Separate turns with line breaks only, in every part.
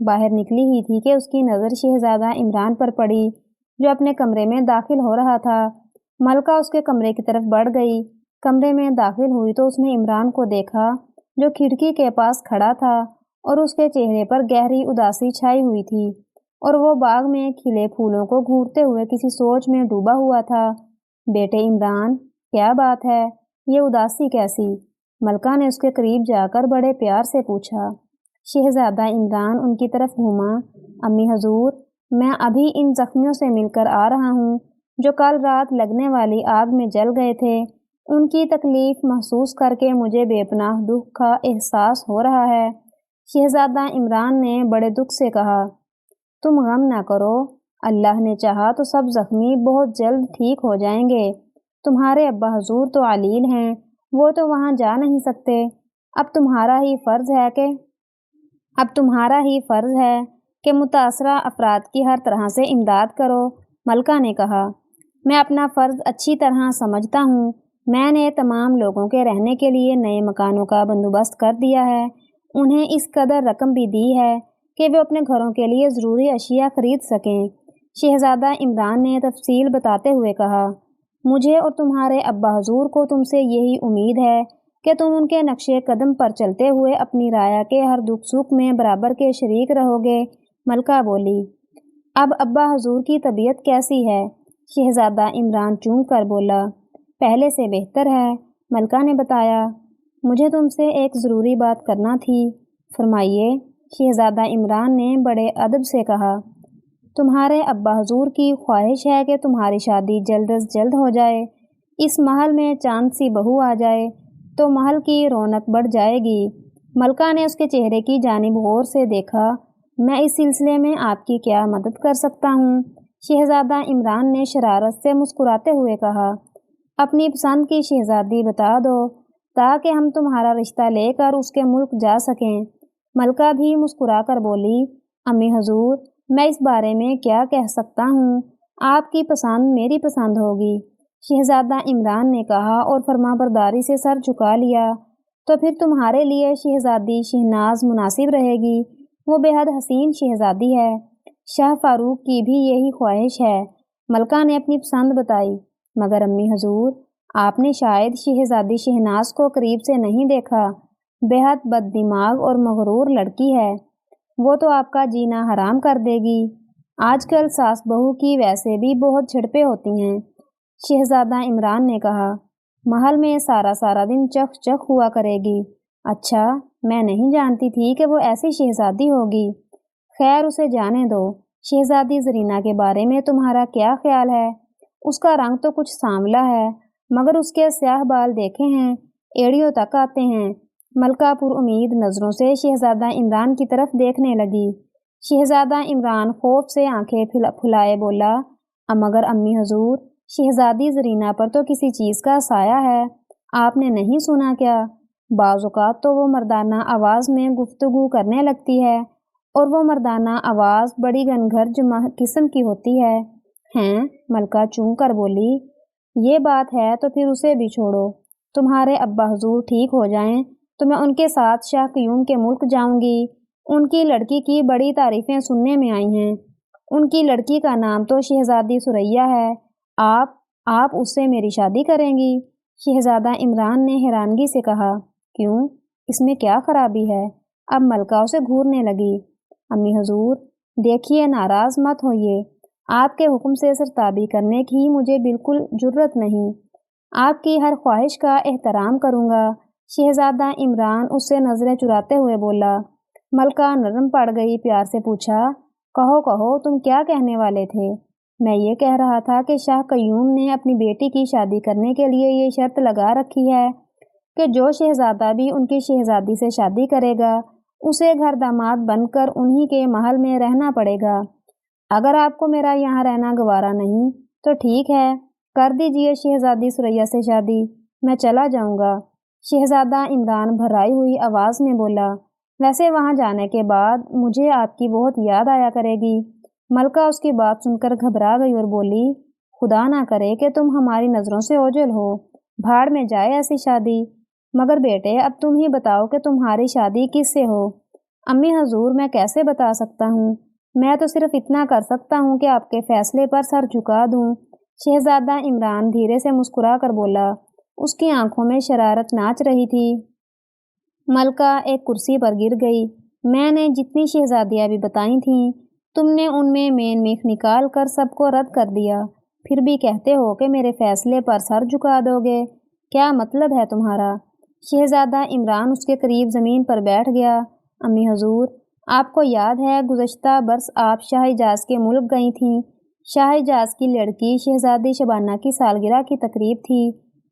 باہر نکلی ہی تھی کہ اس کی نظر شہزادہ عمران پر پڑی جو اپنے کمرے میں داخل ہو رہا تھا۔ ملکہ اس کے کمرے کی طرف بڑھ گئی۔ کمرے میں داخل ہوئی تو اس نے عمران کو دیکھا جو کھڑکی کے پاس کھڑا تھا اور اس کے چہرے پر گہری اداسی چھائی ہوئی تھی اور وہ باغ میں کھلے پھولوں کو گھورتے ہوئے کسی سوچ میں ڈوبا ہوا تھا۔ بیٹے عمران، کیا بات ہے؟ یہ اداسی کیسی؟ ملکہ نے اس کے قریب جا کر بڑے پیار سے پوچھا۔ شہزادہ عمران ان کی طرف گھوما۔ امی حضور، میں ابھی ان زخمیوں سے مل کر آ رہا ہوں جو کل رات لگنے والی آگ میں جل گئے تھے۔ ان کی تکلیف محسوس کر کے مجھے بے پناہ دکھ کا احساس ہو رہا ہے۔ شہزادہ عمران نے بڑے دکھ سے کہا، تم غم نہ کرو، اللہ نے چاہا تو سب زخمی بہت جلد ٹھیک ہو جائیں گے۔ تمہارے ابا حضور تو علیل ہیں، وہ تو وہاں جا نہیں سکتے۔ اب تمہارا ہی فرض ہے کہ متاثرہ افراد کی ہر طرح سے امداد کرو۔ ملکہ نے کہا، میں اپنا فرض اچھی طرح سمجھتا ہوں۔ میں نے تمام لوگوں کے رہنے کے لیے نئے مکانوں کا بندوبست کر دیا ہے، انہیں اس قدر رقم بھی دی ہے کہ وہ اپنے گھروں کے لیے ضروری اشیاء خرید سکیں۔ شہزادہ عمران نے تفصیل بتاتے ہوئے کہا، مجھے اور تمہارے ابا حضور کو تم سے یہی امید ہے کہ تم ان کے نقش قدم پر چلتے ہوئے اپنی رعایا کے ہر دکھ سکھ میں برابر کے شریک رہو گے۔ ملکہ بولی، اب ابا حضور کی طبیعت کیسی ہے؟ شہزادہ عمران چونک کر بولا، پہلے سے بہتر ہے۔ ملکہ نے بتایا، مجھے تم سے ایک ضروری بات کرنا تھی۔ فرمائیے۔ شہزادہ عمران نے بڑے ادب سے کہا، تمہارے ابا حضور کی خواہش ہے کہ تمہاری شادی جلد از جلد ہو جائے۔ اس محل میں چاند سی بہو آ جائے تو محل کی رونق بڑھ جائے گی۔ ملکہ نے اس کے چہرے کی جانب غور سے دیکھا۔ میں اس سلسلے میں آپ کی کیا مدد کر سکتا ہوں؟ شہزادہ عمران نے شرارت سے مسکراتے ہوئے کہا، اپنی پسند کی شہزادی بتا دو تاکہ ہم تمہارا رشتہ لے کر اس کے ملک جا سکیں۔ ملکہ بھی مسکرا کر بولی، امی حضور، میں اس بارے میں کیا کہہ سکتا ہوں؟ آپ کی پسند میری پسند ہوگی۔ شہزادہ عمران نے کہا اور فرمانبرداری سے سر جھکا لیا، تو پھر تمہارے لیے شہزادی شہناز مناسب رہے گی، وہ بے حد حسین شہزادی ہے۔ شاہ فاروق کی بھی یہی خواہش ہے۔ ملکہ نے اپنی پسند بتائی، مگر امی حضور، آپ نے شاید شہزادی شہناز کو قریب سے نہیں دیکھا، بے حد بد دماغ اور مغرور لڑکی ہے، وہ تو آپ کا جینا حرام کر دے گی۔ آج کل ساس بہو کی ویسے بھی بہت جھڑپیں ہوتی ہیں۔ شہزادہ عمران نے کہا، محل میں سارا دن چخ چخ ہوا کرے گی۔ اچھا، میں نہیں جانتی تھی کہ وہ ایسی شہزادی ہوگی۔ خیر، اسے جانے دو۔ شہزادی زرینہ کے بارے میں تمہارا کیا خیال ہے؟ اس کا رنگ تو کچھ سانولا ہے، مگر اس کے سیاہ بال دیکھے ہیں، ایڑیوں تک آتے ہیں۔ ملکہ پر امید نظروں سے شہزادہ عمران کی طرف دیکھنے لگی۔ شہزادہ عمران خوف سے آنکھیں پھلائے بولا، مگر امی حضور، شہزادی زرینہ پر تو کسی چیز کا سایہ ہے، آپ نے نہیں سنا کیا؟ بعض اوقات تو وہ مردانہ آواز میں گفتگو کرنے لگتی ہے، اور وہ مردانہ آواز بڑی گنگھر قسم کی ہوتی ہے۔ ہیں؟ ملکہ چونک کر بولی، یہ بات ہے تو پھر اسے بھی چھوڑو۔ تمہارے ابا حضور ٹھیک ہو جائیں تو میں ان کے ساتھ شاہ قیوم کے ملک جاؤں گی۔ ان کی لڑکی کی بڑی تعریفیں سننے میں آئی ہیں۔ ان کی لڑکی کا نام تو شہزادی ثریا ہے۔ آپ اس سے میری شادی کریں گی؟ شہزادہ عمران نے حیرانگی سے کہا، کیوں؟ اس میں کیا خرابی ہے؟ اب ملکہ اسے گھورنے لگی۔ امی حضور، دیکھیے، ناراض مت ہوئیے، آپ کے حکم سے سرتابی کرنے کی مجھے بالکل جرت نہیں۔ آپ کی ہر خواہش کا احترام کروں گا۔ شہزادہ عمران اس سے نظریں چراتے ہوئے بولا۔ ملکہ نرم پڑ گئی، پیار سے پوچھا، کہو تم کیا کہنے والے تھے؟ میں یہ کہہ رہا تھا کہ شاہ قیوم نے اپنی بیٹی کی شادی کرنے کے لیے یہ شرط لگا رکھی ہے کہ جو شہزادہ بھی ان کی شہزادی سے شادی کرے گا اسے گھر داماد بن کر انہی کے محل میں رہنا پڑے گا۔ اگر آپ کو میرا یہاں رہنا گوارا نہیں تو ٹھیک ہے، کر دیجئے شہزادی ثریا سے شادی، میں چلا جاؤں گا۔ شہزادہ عمران بھرائی ہوئی آواز میں بولا، ویسے وہاں جانے کے بعد مجھے آپ کی بہت یاد آیا کرے گی۔ ملکہ اس کی بات سن کر گھبرا گئی اور بولی، خدا نہ کرے کہ تم ہماری نظروں سے اوجھل ہو، بھاڑ میں جائے ایسی شادی۔ مگر بیٹے، اب تم ہی بتاؤ کہ تمہاری شادی کس سے ہو؟ امی حضور میں کیسے بتا سکتا ہوں؟ میں تو صرف اتنا کر سکتا ہوں کہ آپ کے فیصلے پر سر جھکا دوں۔ شہزادہ عمران دھیرے سے مسکرا کر بولا۔ اس کی آنکھوں میں شرارت ناچ رہی تھی۔ ملکہ ایک کرسی پر گر گئی۔ میں نے جتنی شہزادیاں بھی بتائی تھیں، تم نے ان میں مین میخ نکال کر سب کو رد کر دیا، پھر بھی کہتے ہو کہ میرے فیصلے پر سر جھکا دو گے۔ کیا مطلب ہے تمہارا؟ شہزادہ عمران اس کے قریب زمین پر بیٹھ گیا۔ امی حضور، آپ کو یاد ہے گزشتہ برس آپ شاہ حجاز کے ملک گئی تھیں۔ شاہ حجاز کی لڑکی شہزادی شبانہ کی سالگرہ کی تقریب تھی۔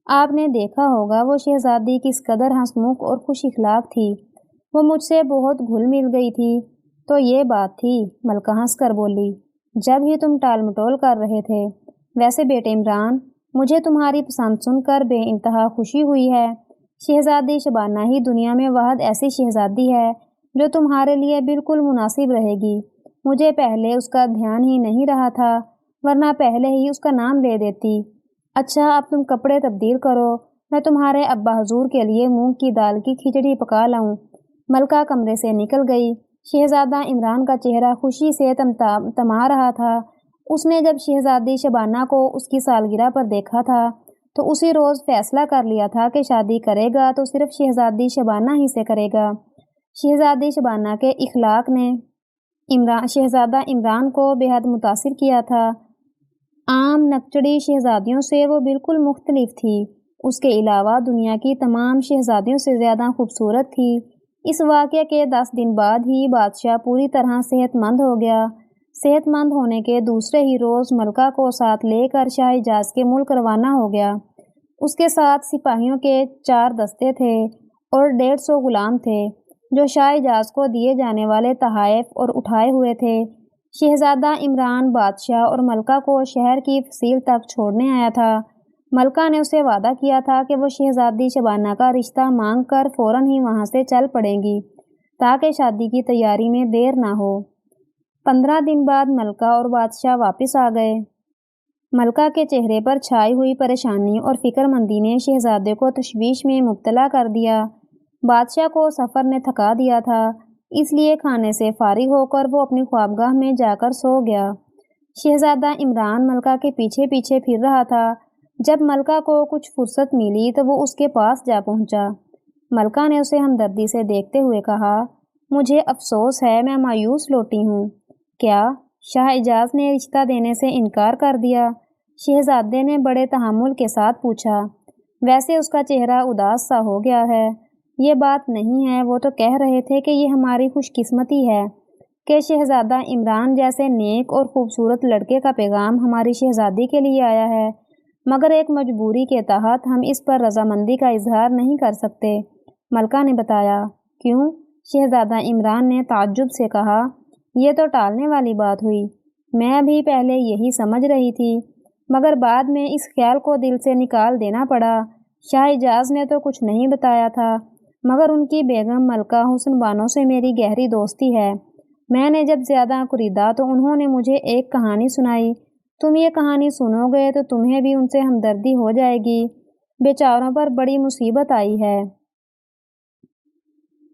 آپ نے دیکھا ہوگا وہ شہزادی کس قدر ہنسمکھ اور خوش اخلاق تھی۔ وہ مجھ سے بہت گھل مل گئی تھی۔ تو یہ بات تھی، ملکہ ہنس کر بولی، جب ہی تم ٹال مٹول کر رہے تھے۔ ویسے بیٹے عمران، مجھے تمہاری پسند سن کر بے انتہا خوشی ہوئی ہے۔ شہزادی شبانہ ہی دنیا میں واحد ایسی شہزادی ہے جو تمہارے لیے بالکل مناسب رہے گی۔ مجھے پہلے اس کا دھیان ہی نہیں رہا تھا، ورنہ پہلے ہی اس کا نام لے دیتی۔ اچھا اب تم کپڑے تبدیل کرو، میں تمہارے ابا حضور کے لیے مونگ کی دال کی کھچڑی پکا لاؤں۔ ملکہ کمرے سے نکل گئی۔ شہزادہ عمران کا چہرہ خوشی سے تما رہا تھا۔ اس نے جب شہزادی شبانہ کو اس کی سالگرہ پر دیکھا تھا تو اسی روز فیصلہ کر لیا تھا کہ شادی کرے گا تو صرف شہزادی شبانہ ہی سے کرے گا۔ شہزادی شبانہ کے اخلاق نے شہزادہ عمران کو بے حد متاثر کیا تھا۔ عام نکچڑی شہزادیوں سے وہ بالکل مختلف تھی۔ اس کے علاوہ دنیا کی تمام شہزادیوں سے زیادہ خوبصورت تھی۔ اس واقعے کے 10 دن بعد ہی بادشاہ پوری طرح صحت مند ہو گیا۔ صحت مند ہونے کے دوسرے ہی روز ملکہ کو ساتھ لے کر شاہ حجاز کے ملک روانہ ہو گیا۔ اس کے ساتھ سپاہیوں کے 4 دستے تھے اور 150 غلام تھے جو شاہ حجاز کو دیے جانے والے تحائف اور اٹھائے ہوئے تھے۔ شہزادہ عمران بادشاہ اور ملکہ کو شہر کی فصیل تک چھوڑنے آیا تھا۔ ملکہ نے اسے وعدہ کیا تھا کہ وہ شہزادی شبانہ کا رشتہ مانگ کر فوراً ہی وہاں سے چل پڑے گی تاکہ شادی کی تیاری میں دیر نہ ہو۔ 15 دن بعد ملکہ اور بادشاہ واپس آ گئے۔ ملکہ کے چہرے پر چھائی ہوئی پریشانی اور فکر مندی نے شہزادے کو تشویش میں مبتلا کر دیا۔ بادشاہ کو سفر نے تھکا دیا تھا، اس لیے کھانے سے فارغ ہو کر وہ اپنی خوابگاہ میں جا کر سو گیا۔ شہزادہ عمران ملکہ کے پیچھے پیچھے پھر رہا تھا۔ جب ملکہ کو کچھ فرصت ملی تو وہ اس کے پاس جا پہنچا۔ ملکہ نے اسے ہمدردی سے دیکھتے ہوئے کہا، مجھے افسوس ہے، میں مایوس لوٹی ہوں۔ کیا؟ شاہ حجاز نے رشتہ دینے سے انکار کر دیا؟ شہزادے نے بڑے تحمل کے ساتھ پوچھا۔ ویسے اس کا چہرہ اداس سا ہو گیا ہے۔ یہ بات نہیں ہے، وہ تو کہہ رہے تھے کہ یہ ہماری خوش قسمتی ہے کہ شہزادہ عمران جیسے نیک اور خوبصورت لڑکے کا پیغام ہماری شہزادی کے لیے آیا ہے، مگر ایک مجبوری کے تحت ہم اس پر رضامندی کا اظہار نہیں کر سکتے۔ ملکہ نے بتایا۔ کیوں؟ شہزادہ عمران نے تعجب سے کہا۔ یہ تو ٹالنے والی بات ہوئی۔ میں بھی پہلے یہی سمجھ رہی تھی، مگر بعد میں اس خیال کو دل سے نکال دینا پڑا۔ شاہ حجاز نے تو کچھ نہیں بتایا تھا، مگر ان کی بیگم ملکہ حسن بانو سے میری گہری دوستی ہے۔ میں نے جب زیادہ کوریدا تو انہوں نے مجھے ایک کہانی سنائی۔ تم یہ کہانی سنو گے تو تمہیں بھی ان سے ہمدردی ہو جائے گی۔ بیچاروں پر بڑی مصیبت آئی ہے۔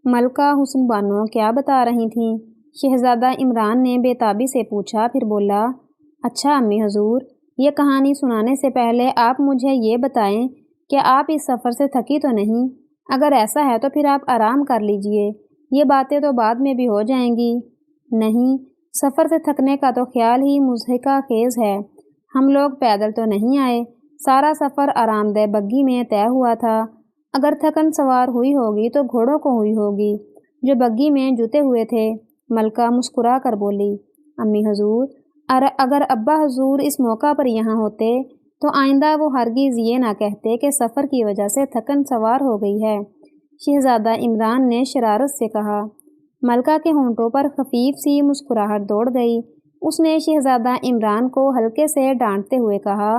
ملکہ حسن بانو کیا بتا رہی تھیں؟ شہزادہ عمران نے بے تابی سے پوچھا، پھر بولا، اچھا امی حضور، یہ کہانی سنانے سے پہلے آپ مجھے یہ بتائیں کہ آپ اس سفر سے تھکی تو نہیں؟ اگر ایسا ہے تو پھر آپ آرام کر لیجئے، یہ باتیں تو بعد میں بھی ہو جائیں گی۔ نہیں، سفر سے تھکنے کا تو خیال ہی مضحکہ خیز ہے۔ ہم لوگ پیدل تو نہیں آئے، سارا سفر آرام دہ بگھی میں طے ہوا تھا۔ اگر تھکن سوار ہوئی ہوگی تو گھوڑوں کو ہوئی ہوگی جو بگھی میں جتے ہوئے تھے۔ ملکہ مسکرا کر بولی، امی حضور، اگر ابا حضور اس موقع پر یہاں ہوتے تو آئندہ وہ ہرگز یہ نہ کہتے کہ سفر کی وجہ سے تھکن سوار ہو گئی ہے۔ شہزادہ عمران نے شرارت سے کہا۔ ملکہ کے ہونٹوں پر خفیف سی مسکراہٹ دوڑ گئی۔ اس نے شہزادہ عمران کو ہلکے سے ڈانٹتے ہوئے کہا،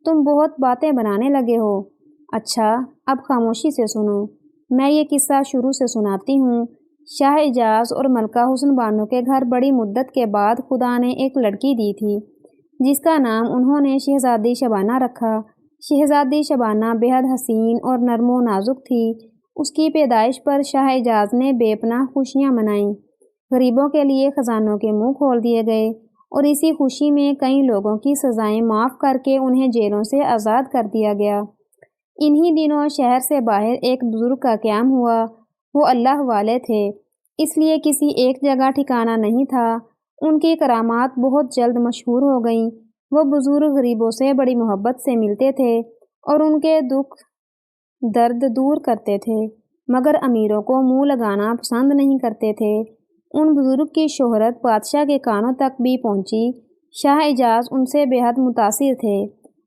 تم بہت باتیں بنانے لگے ہو۔ اچھا اب خاموشی سے سنو، میں یہ قصہ شروع سے سناتی ہوں۔ شاہ حجاز اور ملکہ حسن بانو کے گھر بڑی مدت کے بعد خدا نے ایک لڑکی دی تھی جس کا نام انہوں نے شہزادی شبانہ رکھا۔ شہزادی شبانہ بے حد حسین اور نرم و نازک تھی۔ اس کی پیدائش پر شاہ حجاز نے بے پناہ خوشیاں منائیں۔
غریبوں کے لیے خزانوں کے منہ کھول دیے گئے اور اسی خوشی میں کئی لوگوں کی سزائیں معاف کر کے انہیں جیلوں سے آزاد کر دیا گیا۔ انہی دنوں شہر سے باہر ایک بزرگ کا قیام ہوا۔ وہ اللہ والے تھے، اس لیے کسی ایک جگہ ٹھکانا نہیں تھا۔ ان کی کرامات بہت جلد مشہور ہو گئیں۔ وہ بزرگ غریبوں سے بڑی محبت سے ملتے تھے اور ان کے دکھ درد دور کرتے تھے، مگر امیروں کو منہ لگانا پسند نہیں کرتے تھے۔ ان بزرگ کی شہرت بادشاہ کے کانوں تک بھی پہنچی۔ شاہ اعجاز ان سے بے حد متاثر تھے،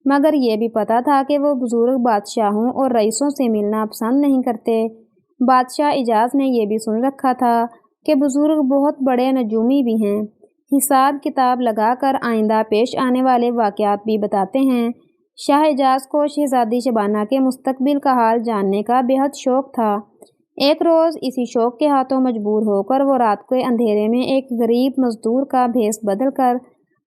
مگر یہ بھی پتہ تھا کہ وہ بزرگ بادشاہوں اور رئیسوں سے ملنا پسند نہیں کرتے۔ بادشاہ اعجاز نے یہ بھی سن رکھا تھا کہ بزرگ بہت بڑے نجومی بھی ہیں، حساب کتاب لگا کر آئندہ پیش آنے والے واقعات بھی بتاتے ہیں۔ شاہ اعجاز کو شہزادی شبانہ کے مستقبل کا حال جاننے کا بے حد شوق تھا۔ ایک روز اسی شوق کے ہاتھوں مجبور ہو کر وہ رات کے اندھیرے میں ایک غریب مزدور کا بھیس بدل کر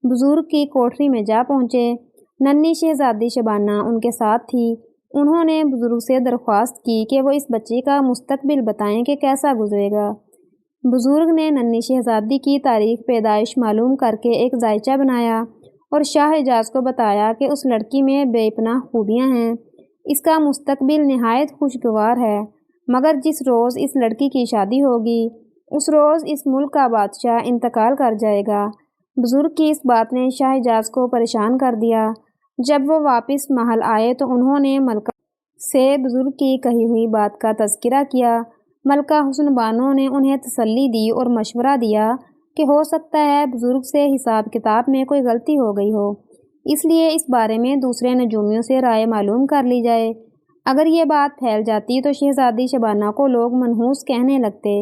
بزرگ کی کوٹری میں جا پہنچے۔ ننھی شہزادی شبانہ ان کے ساتھ تھی۔ انہوں نے بزرگ سے درخواست کی کہ وہ اس بچی کا مستقبل بتائیں کہ کیسا گزرے گا۔ بزرگ نے ننھی شہزادی کی تاریخ پیدائش معلوم کر کے ایک زائچہ بنایا اور شاہ اعجاز کو بتایا کہ اس لڑکی میں بے پناہ خوبیاں ہیں، اس کا مستقبل نہایت خوشگوار ہے، مگر جس روز اس لڑکی کی شادی ہوگی اس روز اس ملک کا بادشاہ انتقال کر جائے گا۔ بزرگ کی اس بات نے شاہ اعجاز کو پریشان کر دیا۔ جب وہ واپس محل آئے تو انہوں نے ملکہ سے بزرگ کی کہی ہوئی بات کا تذکرہ کیا۔ ملکہ حسن بانو نے انہیں تسلی دی اور مشورہ دیا کہ ہو سکتا ہے بزرگ سے حساب کتاب میں کوئی غلطی ہو گئی ہو، اس لیے اس بارے میں دوسرے نجومیوں سے رائے معلوم کر لی جائے۔ اگر یہ بات پھیل جاتی تو شہزادی شبانہ کو لوگ منحوس کہنے لگتے۔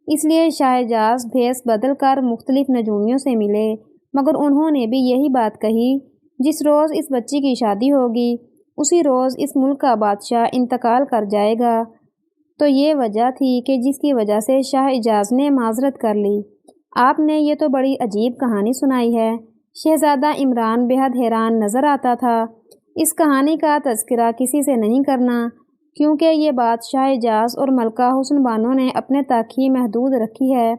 اس لیے شاہ اعجاز بھیس بدل کر مختلف نجومیوں سے ملے، مگر انہوں نے بھی یہی بات کہی، جس روز اس بچی کی شادی ہوگی اسی روز اس ملک کا بادشاہ انتقال کر جائے گا۔ تو یہ وجہ تھی کہ جس کی وجہ سے شاہ اعجاز نے معذرت کر لی۔ آپ نے یہ تو بڑی عجیب کہانی سنائی ہے۔ شہزادہ عمران بے حد حیران نظر آتا تھا۔ اس کہانی کا تذکرہ کسی سے نہیں کرنا، کیونکہ یہ بات شاہ اعجاز اور ملکہ حسن بانو نے اپنے تک ہی محدود رکھی ہے،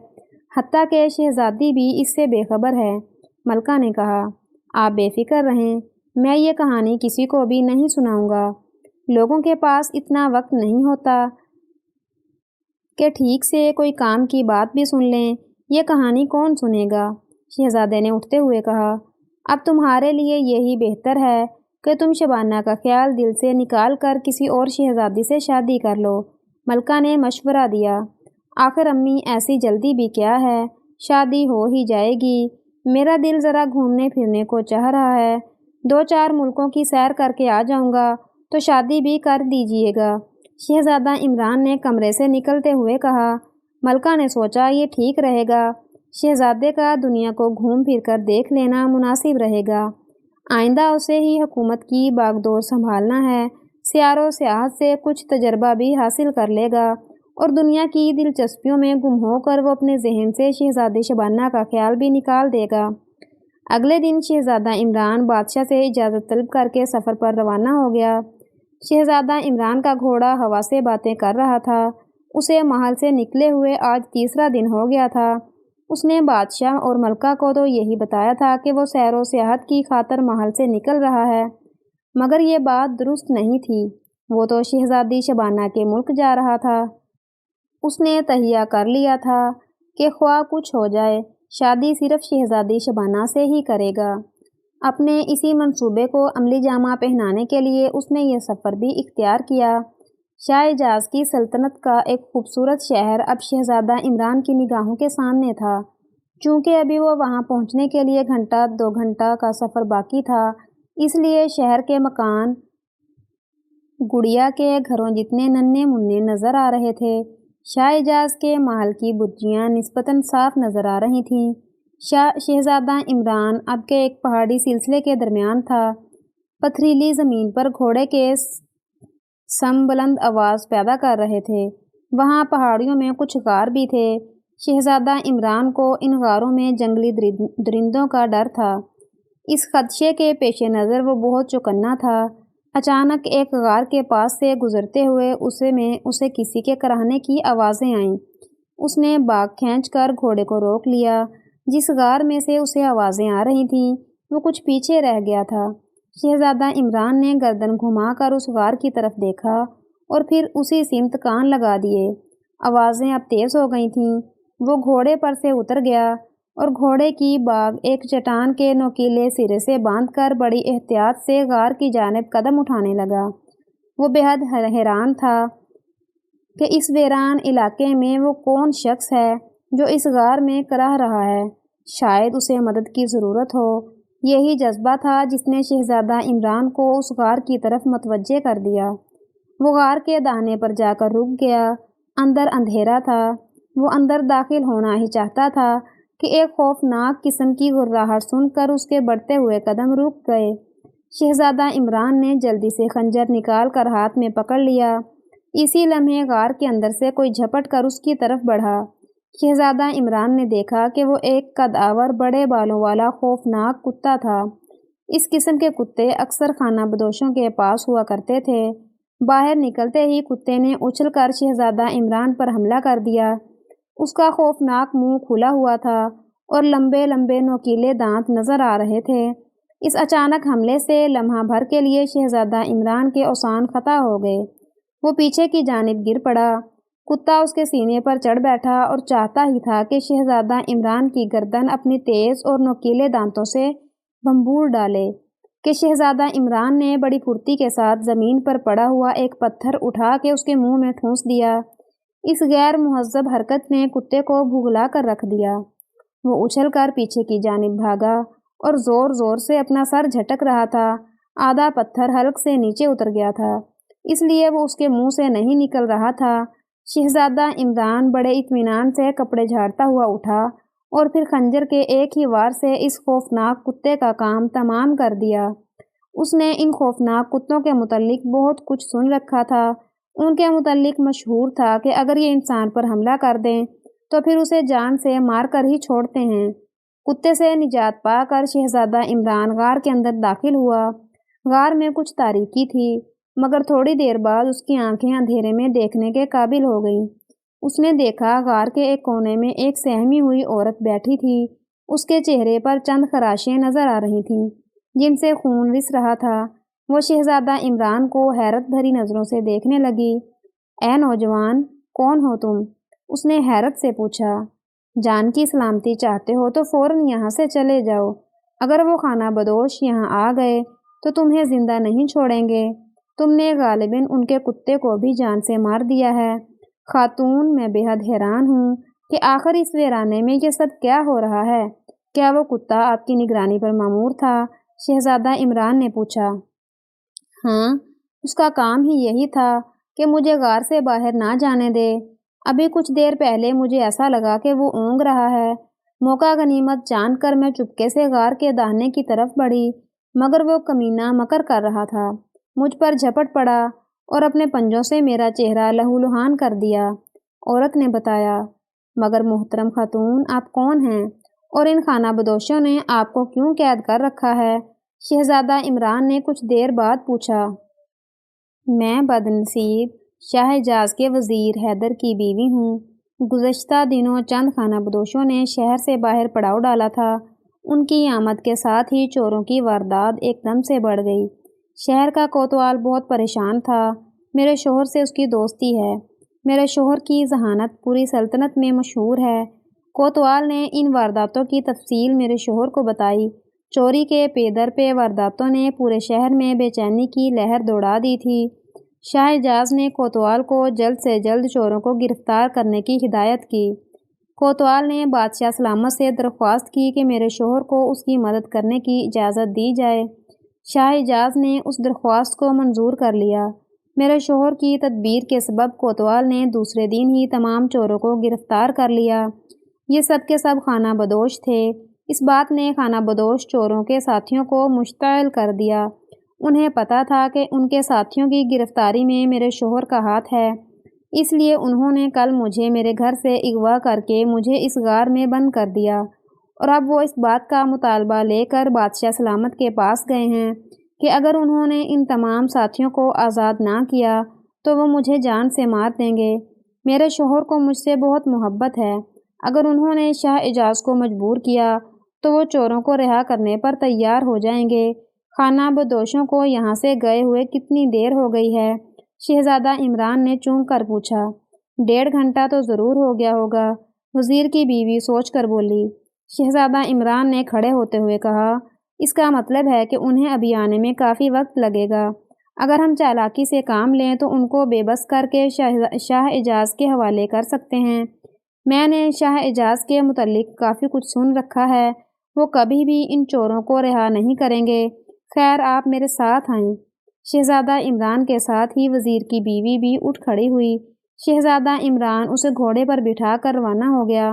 حتیٰ کہ شہزادی بھی اس سے بے خبر ہے۔ ملکہ نے کہا، آپ بے فکر رہیں، میں یہ کہانی کسی کو بھی نہیں سناؤں گا۔ لوگوں کے پاس اتنا وقت نہیں ہوتا کہ ٹھیک سے کوئی کام کی بات بھی سن لیں، یہ کہانی کون سنے گا؟ شہزادے نے اٹھتے ہوئے کہا، اب تمہارے لیے یہی بہتر ہے کہ تم شبانہ کا خیال دل سے نکال کر کسی اور شہزادی سے شادی کر لو۔ ملکہ نے مشورہ دیا، آخر امی ایسی جلدی بھی کیا ہے، شادی ہو ہی جائے گی، میرا دل ذرا گھومنے پھرنے کو چاہ رہا ہے، 2-4 ملکوں کی سیر کر کے آ جاؤں گا تو شادی بھی کر دیجیے گا۔ شہزادہ عمران نے کمرے سے نکلتے ہوئے کہا۔ ملکہ نے سوچا یہ ٹھیک رہے گا، شہزادے کا دنیا کو گھوم پھر کر دیکھ لینا مناسب رہے گا، آئندہ اسے ہی حکومت کی باغ دور سنبھالنا ہے، سیار و سیاحت سے کچھ تجربہ بھی حاصل کر لے گا اور دنیا کی دلچسپیوں میں گم ہو کر وہ اپنے ذہن سے شہزادی شبانہ کا خیال بھی نکال دے گا۔ اگلے دن شہزادہ عمران بادشاہ سے اجازت طلب کر کے سفر پر روانہ ہو گیا۔ شہزادہ عمران کا گھوڑا ہوا سے باتیں کر رہا تھا۔ اسے محل سے نکلے ہوئے آج تیسرا دن ہو گیا تھا۔ اس نے بادشاہ اور ملکہ کو تو یہی بتایا تھا کہ وہ سیر و سیاحت کی خاطر محل سے نکل رہا ہے، مگر یہ بات درست نہیں تھی، وہ تو شہزادی شبانہ کے ملک جا رہا تھا۔ اس نے تہیہ کر لیا تھا کہ خواہ کچھ ہو جائے، شادی صرف شہزادی شبانہ سے ہی کرے گا۔ اپنے اسی منصوبے کو عملی جامہ پہنانے کے لیے اس نے یہ سفر بھی اختیار کیا۔ شاہ اعجاز کی سلطنت کا ایک خوبصورت شہر اب شہزادہ عمران کی نگاہوں کے سامنے تھا۔ چونکہ ابھی وہ وہاں پہنچنے کے لیے 1-2 گھنٹہ کا سفر باقی تھا، اس لیے شہر کے مکان گڑیا کے گھروں جتنے ننھے منھے نظر آ رہے تھے۔ شاہ اعجاز کے محل کی برجیاں نسبتاً صاف نظر آ رہی تھیں۔ شہزادہ عمران اب کے ایک پہاڑی سلسلے کے درمیان تھا۔ پتھریلی زمین پر گھوڑے کے سم بلند آواز پیدا کر رہے تھے۔ وہاں پہاڑیوں میں کچھ غار بھی تھے۔ شہزادہ عمران کو ان غاروں میں جنگلی درندوں کا ڈر تھا۔ اس خدشے کے پیش نظر وہ بہت چوکنا تھا۔ اچانک ایک غار کے پاس سے گزرتے ہوئے اسے کسی کے کراہنے کی آوازیں آئیں۔
اس نے باغ کھینچ کر گھوڑے کو روک لیا۔ جس غار میں سے اسے آوازیں آ رہی تھیں وہ کچھ پیچھے رہ گیا تھا۔ شہزادہ عمران نے گردن گھما کر اس غار کی طرف دیکھا اور پھر اسی سمت کان لگا دیے۔ آوازیں اب تیز ہو گئی تھیں۔ وہ گھوڑے پر سے اتر گیا اور گھوڑے کی باگ ایک چٹان کے نوکیلے سرے سے باندھ کر بڑی احتیاط سے غار کی جانب قدم اٹھانے لگا۔ وہ بے حد حیران تھا کہ اس ویران علاقے میں وہ کون شخص ہے جو اس غار میں رہ رہا ہے۔ شاید اسے مدد کی ضرورت ہو۔ یہی جذبہ تھا جس نے شہزادہ عمران کو اس غار کی طرف متوجہ کر دیا۔ وہ غار کے دہانے پر جا کر رک گیا۔ اندر اندھیرا تھا۔ وہ اندر داخل ہونا ہی چاہتا تھا کہ ایک خوفناک قسم کی گھرراہٹ سن کر اس کے بڑھتے ہوئے قدم رک گئے۔ شہزادہ عمران نے جلدی سے خنجر نکال کر ہاتھ میں پکڑ لیا۔ اسی لمحے غار کے اندر سے کوئی جھپٹ کر اس کی طرف بڑھا۔ شہزادہ عمران نے دیکھا کہ وہ ایک قدآور بڑے بالوں والا خوفناک کتا تھا۔ اس قسم کے کتے اکثر خانہ بدوشوں کے پاس ہوا کرتے تھے۔ باہر نکلتے ہی کتے نے اچھل کر شہزادہ عمران پر حملہ کر دیا۔ اس کا خوفناک منہ کھلا ہوا تھا اور لمبے لمبے نوکیلے دانت نظر آ رہے تھے۔ اس اچانک حملے سے لمحہ بھر کے لیے شہزادہ عمران کے اوسان قطع ہو گئے۔ وہ پیچھے کی جانب گر پڑا۔ کتا اس کے سینے پر چڑھ بیٹھا اور چاہتا ہی تھا کہ شہزادہ عمران کی گردن اپنی تیز اور نوکیلے دانتوں سے بھنبور ڈالے کہ شہزادہ عمران نے بڑی پھرتی کے ساتھ زمین پر پڑا ہوا ایک پتھر اٹھا کے اس کے منہ میں ٹھونس دیا۔ اس غیر مہذب حرکت نے کتے کو بھگلا کر رکھ دیا۔ وہ اچھل کر پیچھے کی جانب بھاگا اور زور زور سے اپنا سر جھٹک رہا تھا۔ آدھا پتھر حلق سے نیچے اتر گیا تھا، اس لیے وہ اس کے منہ سے نہیں نکل رہا تھا۔ شہزادہ عمران بڑے اطمینان سے کپڑے جھاڑتا ہوا اٹھا اور پھر خنجر کے ایک ہی وار سے اس خوفناک کتے کا کام تمام کر دیا۔ اس نے ان خوفناک کتوں کے متعلق بہت کچھ سن رکھا تھا۔ ان کے متعلق مشہور تھا کہ اگر یہ انسان پر حملہ کر دیں تو پھر اسے جان سے مار کر ہی چھوڑتے ہیں۔ کتے سے نجات پا کر شہزادہ عمران غار کے اندر داخل ہوا۔ غار میں کچھ تاریکی تھی، مگر تھوڑی دیر بعد اس کی آنکھیں اندھیرے میں دیکھنے کے قابل ہو گئیں۔ اس نے دیکھا غار کے ایک کونے میں ایک سہمی ہوئی عورت بیٹھی تھی۔ اس کے چہرے پر چند خراشیں نظر آ رہی تھیں جن سے خون رس رہا تھا۔ وہ شہزادہ عمران کو حیرت بھری نظروں سے دیکھنے لگی۔ اے نوجوان، کون ہو تم؟ اس نے حیرت سے پوچھا۔ جان کی سلامتی چاہتے ہو تو فوراً یہاں سے چلے جاؤ۔ اگر وہ خانہ بدوش یہاں آ گئے تو تمہیں زندہ نہیں چھوڑیں گے۔ تم نے غالباً ان کے کتے کو بھی جان سے مار دیا ہے۔ خاتون، میں بے حد حیران ہوں کہ آخر اس ویرانے میں یہ سب کیا ہو رہا ہے۔ کیا وہ کتا آپ کی نگرانی پر مامور تھا؟ شہزادہ عمران نے پوچھا۔ ہاں، اس کا کام ہی یہی تھا کہ مجھے غار سے باہر نہ جانے دے۔ ابھی کچھ دیر پہلے مجھے ایسا لگا کہ وہ اونگ رہا ہے۔ موقع غنیمت جان کر میں چپکے سے غار کے دہانے کی طرف بڑھی، مگر وہ کمینہ مکر کر رہا تھا۔ مجھ پر جھپٹ پڑا اور اپنے پنجوں سے میرا چہرہ لہولہان کر دیا۔ عورت نے بتایا۔ مگر محترم خاتون، آپ کون ہیں اور ان خانہ بدوشوں نے آپ کو کیوں قید کر رکھا ہے؟ شہزادہ عمران نے کچھ دیر بعد پوچھا۔ میں بدنصیب شاہ حجاز کے وزیر حیدر کی بیوی ہوں۔ گزشتہ دنوں چند خانہ بدوشوں نے شہر سے باہر پڑاؤ ڈالا تھا۔ ان کی آمد کے ساتھ ہی چوروں کی واردات ایک دم سے بڑھ گئی۔ شہر کا کوتوال بہت پریشان تھا۔ میرے شوہر سے اس کی دوستی ہے۔ میرے شوہر کی ذہانت پوری سلطنت میں مشہور ہے۔ کوتوال نے ان وارداتوں کی تفصیل میرے شوہر کو بتائی۔ چوری کے پے در پہ وارداتوں نے پورے شہر میں بے چینی کی لہر دوڑا دی تھی۔ شاہ حجاز نے کوتوال کو جلد سے جلد چوروں کو گرفتار کرنے کی ہدایت کی۔ کوتوال نے بادشاہ سلامت سے درخواست کی کہ میرے شوہر کو اس کی مدد کرنے کی اجازت دی جائے۔ شاہ حجاز نے اس درخواست کو منظور کر لیا۔ میرے شوہر کی تدبیر کے سبب کوتوال نے دوسرے دن ہی تمام چوروں کو گرفتار کر لیا۔ یہ سب کے سب خانہ بدوش تھے۔ اس بات نے خانہ بدوش چوروں کے ساتھیوں کو مشتعل کر دیا۔ انہیں پتہ تھا کہ ان کے ساتھیوں کی گرفتاری میں میرے شوہر کا ہاتھ ہے، اس لیے انہوں نے کل مجھے میرے گھر سے اغوا کر کے مجھے اس غار میں بند کر دیا، اور اب وہ اس بات کا مطالبہ لے کر بادشاہ سلامت کے پاس گئے ہیں کہ اگر انہوں نے ان تمام ساتھیوں کو آزاد نہ کیا تو وہ مجھے جان سے مار دیں گے۔
میرے شوہر کو مجھ سے بہت محبت ہے۔ اگر انہوں نے شاہ اعجاز کو مجبور کیا تو وہ چوروں کو رہا کرنے پر تیار ہو جائیں گے۔ خانہ بدوشوں کو یہاں سے گئے ہوئے کتنی دیر ہو گئی ہے؟ شہزادہ عمران نے چونک کر پوچھا۔ 1.5 گھنٹہ تو ضرور ہو گیا ہوگا، وزیر کی بیوی سوچ کر بولی۔ شہزادہ عمران نے کھڑے ہوتے ہوئے کہا، اس کا مطلب ہے کہ انہیں ابھی آنے میں کافی وقت لگے گا۔ اگر ہم چالاکی سے کام لیں تو ان کو بے بس کر کے شاہ اعجاز کے حوالے کر سکتے ہیں۔ میں نے شاہ اعجاز کے متعلق کافی کچھ سن رکھا ہے، وہ کبھی بھی ان چوروں کو رہا نہیں کریں گے۔ خیر آپ میرے ساتھ آئیں۔ شہزادہ عمران کے ساتھ ہی وزیر کی بیوی بھی اٹھ کھڑی ہوئی۔ شہزادہ عمران اسے گھوڑے پر بٹھا کر روانہ ہو گیا۔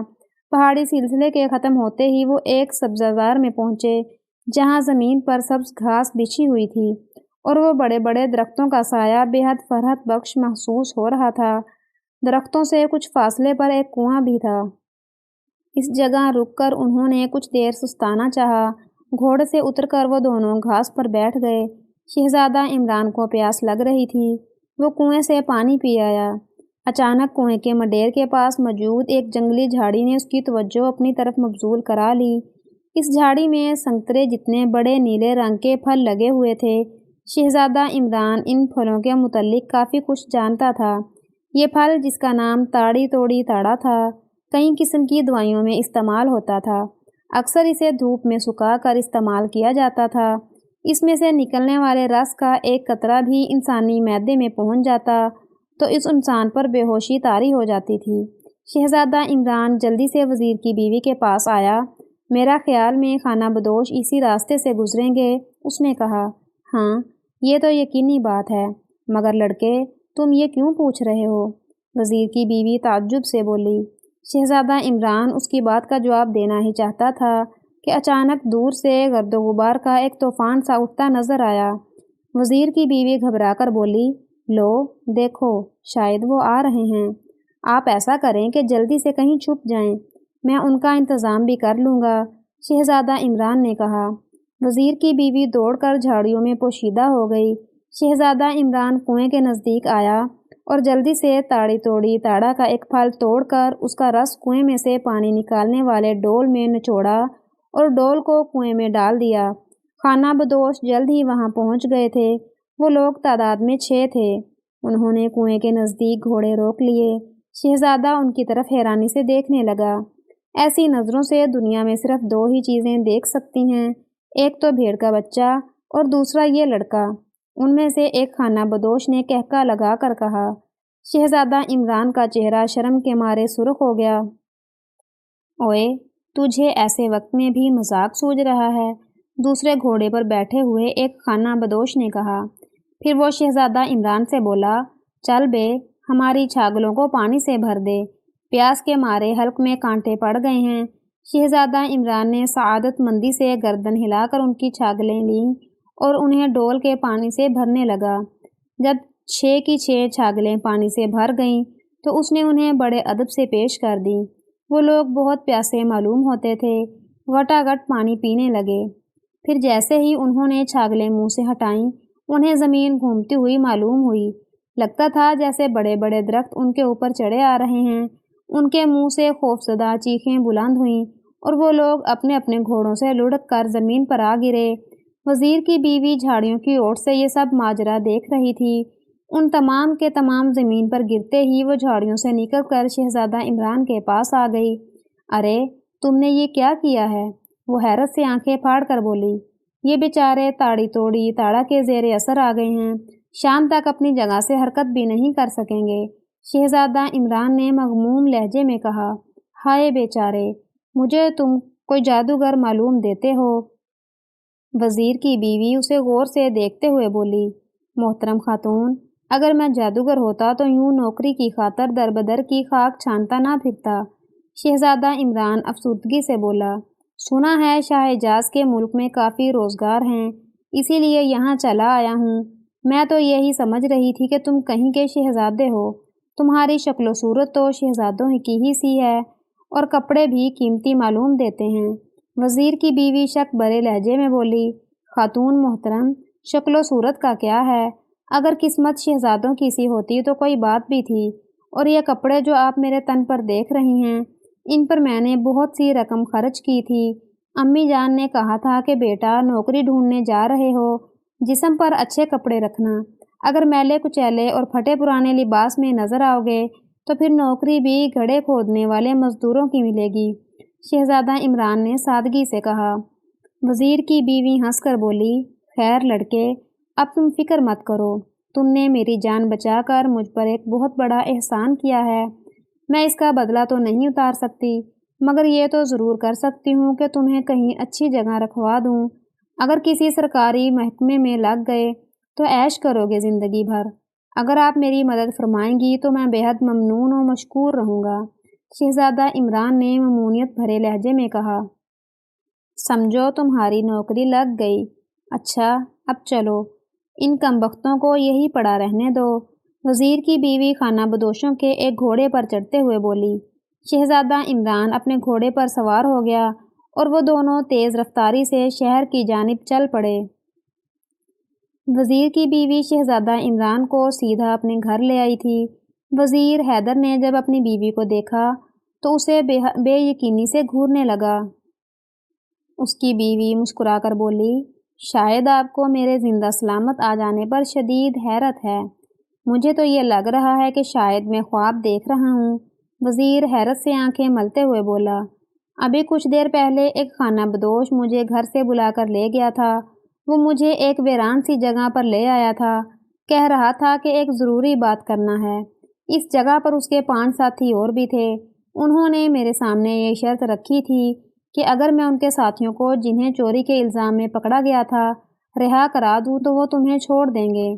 پہاڑی سلسلے کے ختم ہوتے ہی وہ ایک سبززار میں پہنچے جہاں زمین پر سبز گھاس بچھی ہوئی تھی اور وہ بڑے بڑے درختوں کا سایہ بے حد فرحت بخش محسوس ہو رہا تھا۔ درختوں سے کچھ فاصلے پر ایک کنواں بھی تھا۔ اس جگہ رک کر انہوں نے کچھ دیر سستانا چاہا۔ گھوڑے سے اتر کر وہ دونوں گھاس پر بیٹھ گئے۔ شہزادہ عمران کو پیاس لگ رہی تھی، وہ کنویں سے پانی پی آیا۔ اچانک کنویں کے مڈیر کے پاس موجود ایک جنگلی جھاڑی نے اس کی توجہ اپنی طرف مبذول کرا لی۔ اس جھاڑی میں سنترے جتنے بڑے نیلے رنگ کے پھل لگے ہوئے تھے۔ شہزادہ عمران ان پھلوں کے متعلق کافی کچھ جانتا تھا۔ یہ پھل جس کا نام تاڑی توڑی تاڑا تھا، کئی قسم کی دوائیوں میں استعمال ہوتا تھا۔ اکثر اسے دھوپ میں سکھا کر استعمال کیا جاتا تھا۔ اس میں سے نکلنے والے رس کا ایک قطرہ بھی انسانی معدے میں پہنچ جاتا تو اس انسان پر بے ہوشی طاری ہو جاتی تھی۔ شہزادہ عمران جلدی سے وزیر کی بیوی کے پاس آیا۔ میرا خیال میں خانہ بدوش اسی راستے سے گزریں گے، اس نے کہا۔ ہاں یہ تو یقینی بات ہے، مگر لڑکے تم یہ کیوں پوچھ رہے ہو؟ وزیر کی بیوی تعجب سے بولی۔ شہزادہ عمران اس کی بات کا جواب دینا ہی چاہتا تھا کہ اچانک دور سے گرد و غبار کا ایک طوفان سا اٹھتا نظر آیا۔ وزیر کی بیوی گھبرا کر بولی، لو دیکھو شاید وہ آ رہے ہیں۔ آپ ایسا کریں کہ جلدی سے کہیں چھپ جائیں، میں ان کا انتظام بھی کر لوں گا، شہزادہ عمران نے کہا۔ وزیر کی بیوی دوڑ کر جھاڑیوں میں پوشیدہ ہو گئی۔ شہزادہ عمران کنویں کے نزدیک آیا اور جلدی سے تاڑی توڑی تاڑا کا ایک پھل توڑ کر اس کا رس کنویں میں سے پانی نکالنے والے ڈول میں نچوڑا اور ڈول کو کنویں میں ڈال دیا۔ خانہ بدوش جلد ہی وہاں پہنچ گئے تھے۔ وہ لوگ تعداد میں 6 تھے۔ انہوں نے کنویں کے نزدیک گھوڑے روک لیے۔ شہزادہ ان کی طرف حیرانی سے دیکھنے لگا۔ ایسی نظروں سے دنیا میں صرف 2 ہی چیزیں دیکھ سکتی ہیں، ایک تو بھیڑ کا بچہ اور دوسرا یہ لڑکا، ان میں سے ایک خانہ بدوش نے کہکا لگا کر کہا۔ شہزادہ عمران کا چہرہ شرم کے مارے سرخ ہو گیا۔ اوئے تجھے ایسے وقت میں بھی مذاق سوجھ رہا ہے، دوسرے گھوڑے پر بیٹھے ہوئے ایک خانہ بدوش نے کہا۔ پھر وہ شہزادہ عمران سے بولا، چل بے ہماری چھاگلوں کو پانی سے بھر دے، پیاس کے مارے حلق میں کانٹے پڑ گئے ہیں۔ شہزادہ عمران نے سعادت مندی سے گردن ہلا کر ان کی چھاگلیں لیں اور انہیں ڈول کے پانی سے بھرنے لگا۔ جب 6 کی 6 چھاگلیں پانی سے بھر گئیں تو اس نے انہیں بڑے ادب سے پیش کر دیں۔ وہ لوگ بہت پیاسے معلوم ہوتے تھے، گھٹا گھٹ پانی پینے لگے۔ پھر جیسے ہی انہوں نے چھاگلیں منہ سے ہٹائیں، انہیں زمین گھومتی ہوئی معلوم ہوئی۔ لگتا تھا جیسے بڑے بڑے درخت ان کے اوپر چڑھے آ رہے ہیں۔ ان کے منہ سے خوفزدہ چیخیں بلند ہوئیں اور وہ لوگ اپنے اپنے گھوڑوں سے لڑک کر زمین پر آ گرے۔ وزیر کی بیوی جھاڑیوں کی اوٹ سے یہ سب ماجرا دیکھ رہی تھی۔ ان تمام کے تمام زمین پر گرتے ہی وہ جھاڑیوں سے نکل کر شہزادہ عمران کے پاس آ گئی۔ ارے تم نے یہ کیا کیا ہے؟ وہ حیرت سے آنکھیں پھاڑ کر بولی۔ یہ بیچارے تاڑی توڑی تاڑا کے زیر اثر آ گئے ہیں، شام تک اپنی جگہ سے حرکت بھی نہیں کر سکیں گے، شہزادہ عمران نے مغموم لہجے میں کہا۔ ہائے بیچارے، مجھے تم کوئی جادوگر معلوم دیتے ہو؟ وزیر کی بیوی اسے غور سے دیکھتے ہوئے بولی، محترم خاتون، اگر میں جادوگر ہوتا تو یوں نوکری کی خاطر در بدر کی خاک چھانتا نہ پھرتا، شہزادہ عمران افسردگی سے بولا۔ سنا ہے شاہ اعجاز کے ملک میں کافی روزگار ہیں، اسی لیے یہاں چلا آیا ہوں۔ میں تو یہی سمجھ رہی تھی کہ تم کہیں کے شہزادے ہو، تمہاری شکل و صورت تو شہزادوں کی ہی سی ہے اور کپڑے بھی قیمتی معلوم دیتے ہیں۔ وزیر کی بیوی شک بھرے لہجے میں بولی، خاتون محترم، شکل و صورت کا کیا ہے؟ اگر قسمت شہزادوں کی سی ہوتی تو کوئی بات بھی تھی، اور یہ کپڑے جو آپ میرے تن پر دیکھ رہی ہیں، ان پر میں نے بہت سی رقم خرچ کی تھی۔ امی جان نے کہا تھا کہ بیٹا نوکری ڈھونڈنے جا رہے ہو، جسم پر اچھے کپڑے رکھنا، اگر میلے کچیلے اور پھٹے پرانے لباس میں نظر آؤ گے تو پھر نوکری بھی گڑھے کھودنے والے مزدوروں کی ملے گی۔ شہزادہ عمران نے سادگی سے کہا۔ وزیر کی بیوی ہنس کر بولی، خیر لڑکے، اب تم فکر مت کرو، تم نے میری جان بچا کر مجھ پر ایک بہت بڑا احسان کیا ہے۔ میں اس کا بدلہ تو نہیں اتار سکتی، مگر یہ تو ضرور کر سکتی ہوں کہ تمہیں کہیں اچھی جگہ رکھوا دوں۔ اگر کسی سرکاری محکمے میں لگ گئے تو عیش کرو گے زندگی بھر۔ اگر آپ میری مدد فرمائیں گی تو میں بے حد ممنون و مشکور رہوں گا۔ شہزادہ عمران نے ممنونیت بھرے لہجے میں کہا۔ سمجھو تمہاری نوکری لگ گئی۔ اچھا اب چلو، ان کمبختوں کو یہی پڑا رہنے دو۔ وزیر کی بیوی خانہ بدوشوں کے ایک گھوڑے پر چڑھتے ہوئے بولی۔ شہزادہ عمران اپنے گھوڑے پر سوار ہو گیا اور وہ دونوں تیز رفتاری سے شہر کی جانب چل پڑے۔ وزیر کی بیوی شہزادہ عمران کو سیدھا اپنے گھر لے آئی تھی۔ وزیر حیدر نے جب اپنی بیوی کو دیکھا تو اسے بے یقینی سے گھورنے لگا۔ اس کی بیوی مسکرا کر بولی، شاید آپ کو میرے زندہ سلامت آ جانے پر شدید حیرت ہے۔ مجھے تو یہ لگ رہا ہے کہ شاید میں خواب دیکھ رہا ہوں۔ وزیر حیرت سے آنکھیں ملتے ہوئے بولا، ابھی کچھ دیر پہلے ایک خانہ بدوش مجھے گھر سے بلا کر لے گیا تھا۔ وہ مجھے ایک ویران سی جگہ پر لے آیا تھا، کہہ رہا تھا کہ ایک ضروری بات کرنا ہے۔ اس جگہ پر اس کے 5 ساتھی اور بھی تھے۔ انہوں نے میرے سامنے یہ شرط رکھی تھی کہ اگر میں ان کے ساتھیوں کو جنہیں چوری کے الزام میں پکڑا گیا تھا رہا کرا دوں تو وہ تمہیں چھوڑ دیں گے۔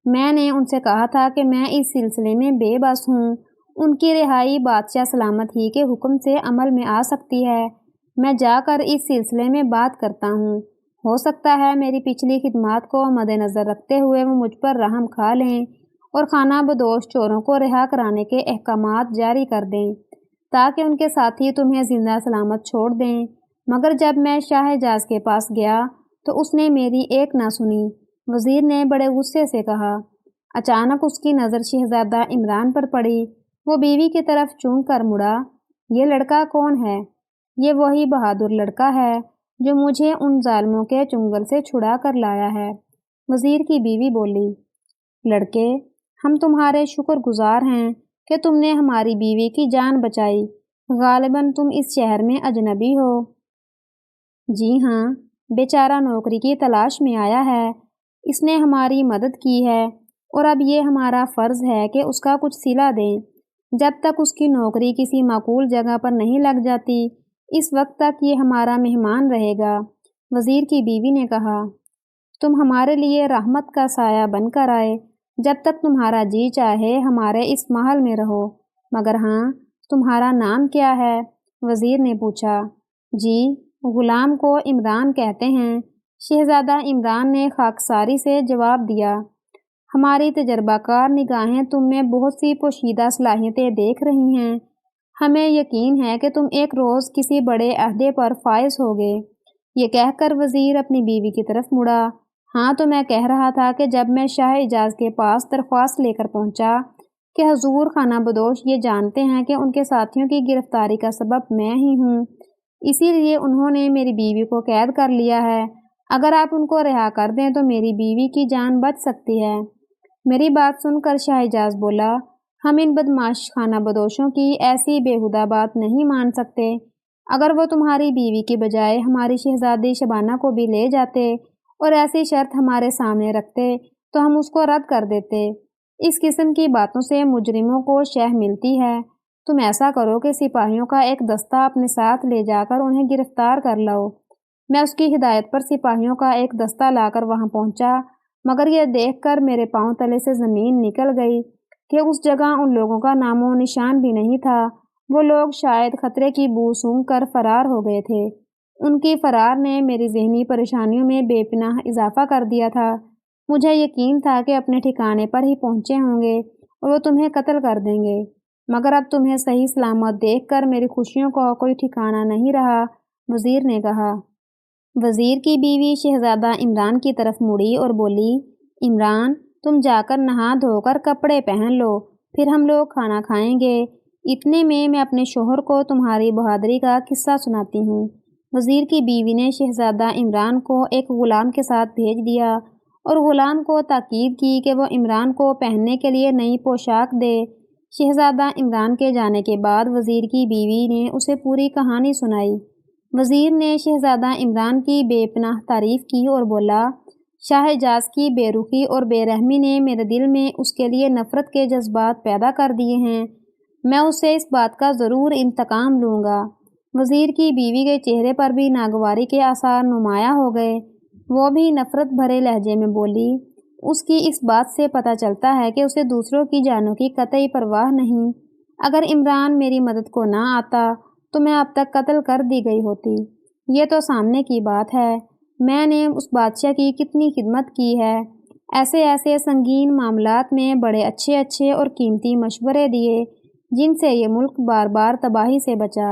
میں نے ان سے کہا تھا کہ میں اس سلسلے میں بے بس ہوں، ان کی رہائی بادشاہ سلامت ہی کے حکم سے عمل میں آ سکتی ہے۔ میں جا کر اس سلسلے میں بات کرتا ہوں، ہو سکتا ہے میری پچھلی خدمات کو مد نظر رکھتے ہوئے وہ مجھ پر رحم کھا لیں اور خانہ بدوش چوروں کو رہا کرانے کے احکامات جاری کر دیں تاکہ ان کے ساتھی تمہیں زندہ سلامت چھوڑ دیں۔ مگر جب میں شاہ حجاز کے پاس گیا تو اس نے میری ایک نہ سنی۔ وزیر نے بڑے غصے سے کہا۔ اچانک اس کی نظر شہزادہ عمران پر پڑی۔ وہ بیوی کی طرف چونک کر مڑا، یہ لڑکا کون ہے؟ یہ وہی بہادر لڑکا ہے جو مجھے ان ظالموں کے چنگل سے چھڑا کر لایا ہے۔ وزیر کی بیوی بولی، لڑکے، ہم تمہارے شکر گزار ہیں کہ تم نے ہماری بیوی کی جان بچائی۔ غالباً تم اس شہر میں اجنبی ہو۔ جی ہاں، بیچارہ نوکری کی تلاش میں آیا ہے، اس نے ہماری مدد کی ہے اور اب یہ ہمارا فرض ہے کہ اس کا کچھ صلہ دیں۔ جب تک اس کی نوکری کسی معقول جگہ پر نہیں لگ جاتی اس وقت تک یہ ہمارا مہمان رہے گا۔ وزیر کی بیوی نے کہا، تم ہمارے لیے رحمت کا سایہ بن کر آئے، جب تک تمہارا جی چاہے ہمارے اس محل میں رہو۔ مگر ہاں، تمہارا نام کیا ہے؟ وزیر نے پوچھا۔ جی، غلام کو عمران کہتے ہیں، شہزادہ عمران نے خاکساری سے جواب دیا۔ ہماری تجربہ کار نگاہیں تم میں بہت سی پوشیدہ صلاحیتیں دیکھ رہی ہیں۔ ہمیں یقین ہے کہ تم ایک روز کسی بڑے عہدے پر فائز ہوگے۔ یہ کہہ کر وزیر اپنی بیوی کی طرف مڑا۔ ہاں تو میں کہہ رہا تھا کہ جب میں شاہ اعجاز کے پاس درخواست لے کر پہنچا کہ حضور خانہ بدوش یہ جانتے ہیں کہ ان کے ساتھیوں کی گرفتاری کا سبب میں ہی ہوں، اسی لیے انہوں نے میری بیوی کو قید کر لیا ہے۔ اگر آپ ان کو رہا کر دیں تو میری بیوی کی جان بچ سکتی ہے۔ میری بات سن کر شاہ اعجاز بولا، ہم ان بدمعاش خانہ بدوشوں کی ایسی بیہودہ بات نہیں مان سکتے۔ اگر وہ تمہاری بیوی کی بجائے ہماری شہزادی شبانہ کو بھی لے جاتے اور ایسی شرط ہمارے سامنے رکھتے تو ہم اس کو رد کر دیتے۔ اس قسم کی باتوں سے مجرموں کو شہ ملتی ہے۔ تم ایسا کرو کہ سپاہیوں کا ایک دستہ اپنے ساتھ لے جا کر انہیں گرفتار کر لاؤ۔ میں اس کی ہدایت پر سپاہیوں کا ایک دستہ لا کر وہاں پہنچا، مگر یہ دیکھ کر میرے پاؤں تلے سے زمین نکل گئی کہ اس جگہ ان لوگوں کا نام و نشان بھی نہیں تھا۔ وہ لوگ شاید خطرے کی بو سونگھ کر فرار ہو گئے تھے۔ ان کی فرار نے میری ذہنی پریشانیوں میں بے پناہ اضافہ کر دیا تھا۔ مجھے یقین تھا کہ اپنے ٹھکانے پر ہی پہنچے ہوں گے اور وہ تمہیں قتل کر دیں گے، مگر اب تمہیں صحیح سلامت دیکھ کر میری خوشیوں کا کوئی ٹھکانہ نہیں رہا۔ وزیر نے کہا۔ وزیر کی بیوی شہزادہ عمران کی طرف مڑی اور بولی، عمران، تم جا کر نہا دھو کر کپڑے پہن لو، پھر ہم لوگ کھانا کھائیں گے۔ اتنے میں اپنے شوہر کو تمہاری بہادری کا قصہ سناتی ہوں۔ وزیر کی بیوی نے شہزادہ عمران کو ایک غلام کے ساتھ بھیج دیا اور غلام کو تاکید کی کہ وہ عمران کو پہننے کے لیے نئی پوشاک دے۔ شہزادہ عمران کے جانے کے بعد وزیر کی بیوی نے اسے پوری کہانی سنائی۔ وزیر نے شہزادہ عمران کی بے پناہ تعریف کی اور بولا، شاہ حجاز کی بے رخی اور بے رحمی نے میرے دل میں اس کے لیے نفرت کے جذبات پیدا کر دیے ہیں۔ میں اس سے اس بات کا ضرور انتقام لوں گا۔ وزیر کی بیوی کے چہرے پر بھی ناگواری کے آثار نمایاں ہو گئے۔ وہ بھی نفرت بھرے لہجے میں بولی، اس کی اس بات سے پتہ چلتا ہے کہ اسے دوسروں کی جانوں کی قطعی پرواہ نہیں۔ اگر عمران میری مدد کو نہ آتا تو میں اب تک قتل کر دی گئی ہوتی۔ یہ تو سامنے کی بات ہے، میں نے اس بادشاہ کی کتنی خدمت کی ہے، ایسے سنگین معاملات میں بڑے اچھے اور قیمتی مشورے دیے جن سے یہ ملک بار بار تباہی سے بچا،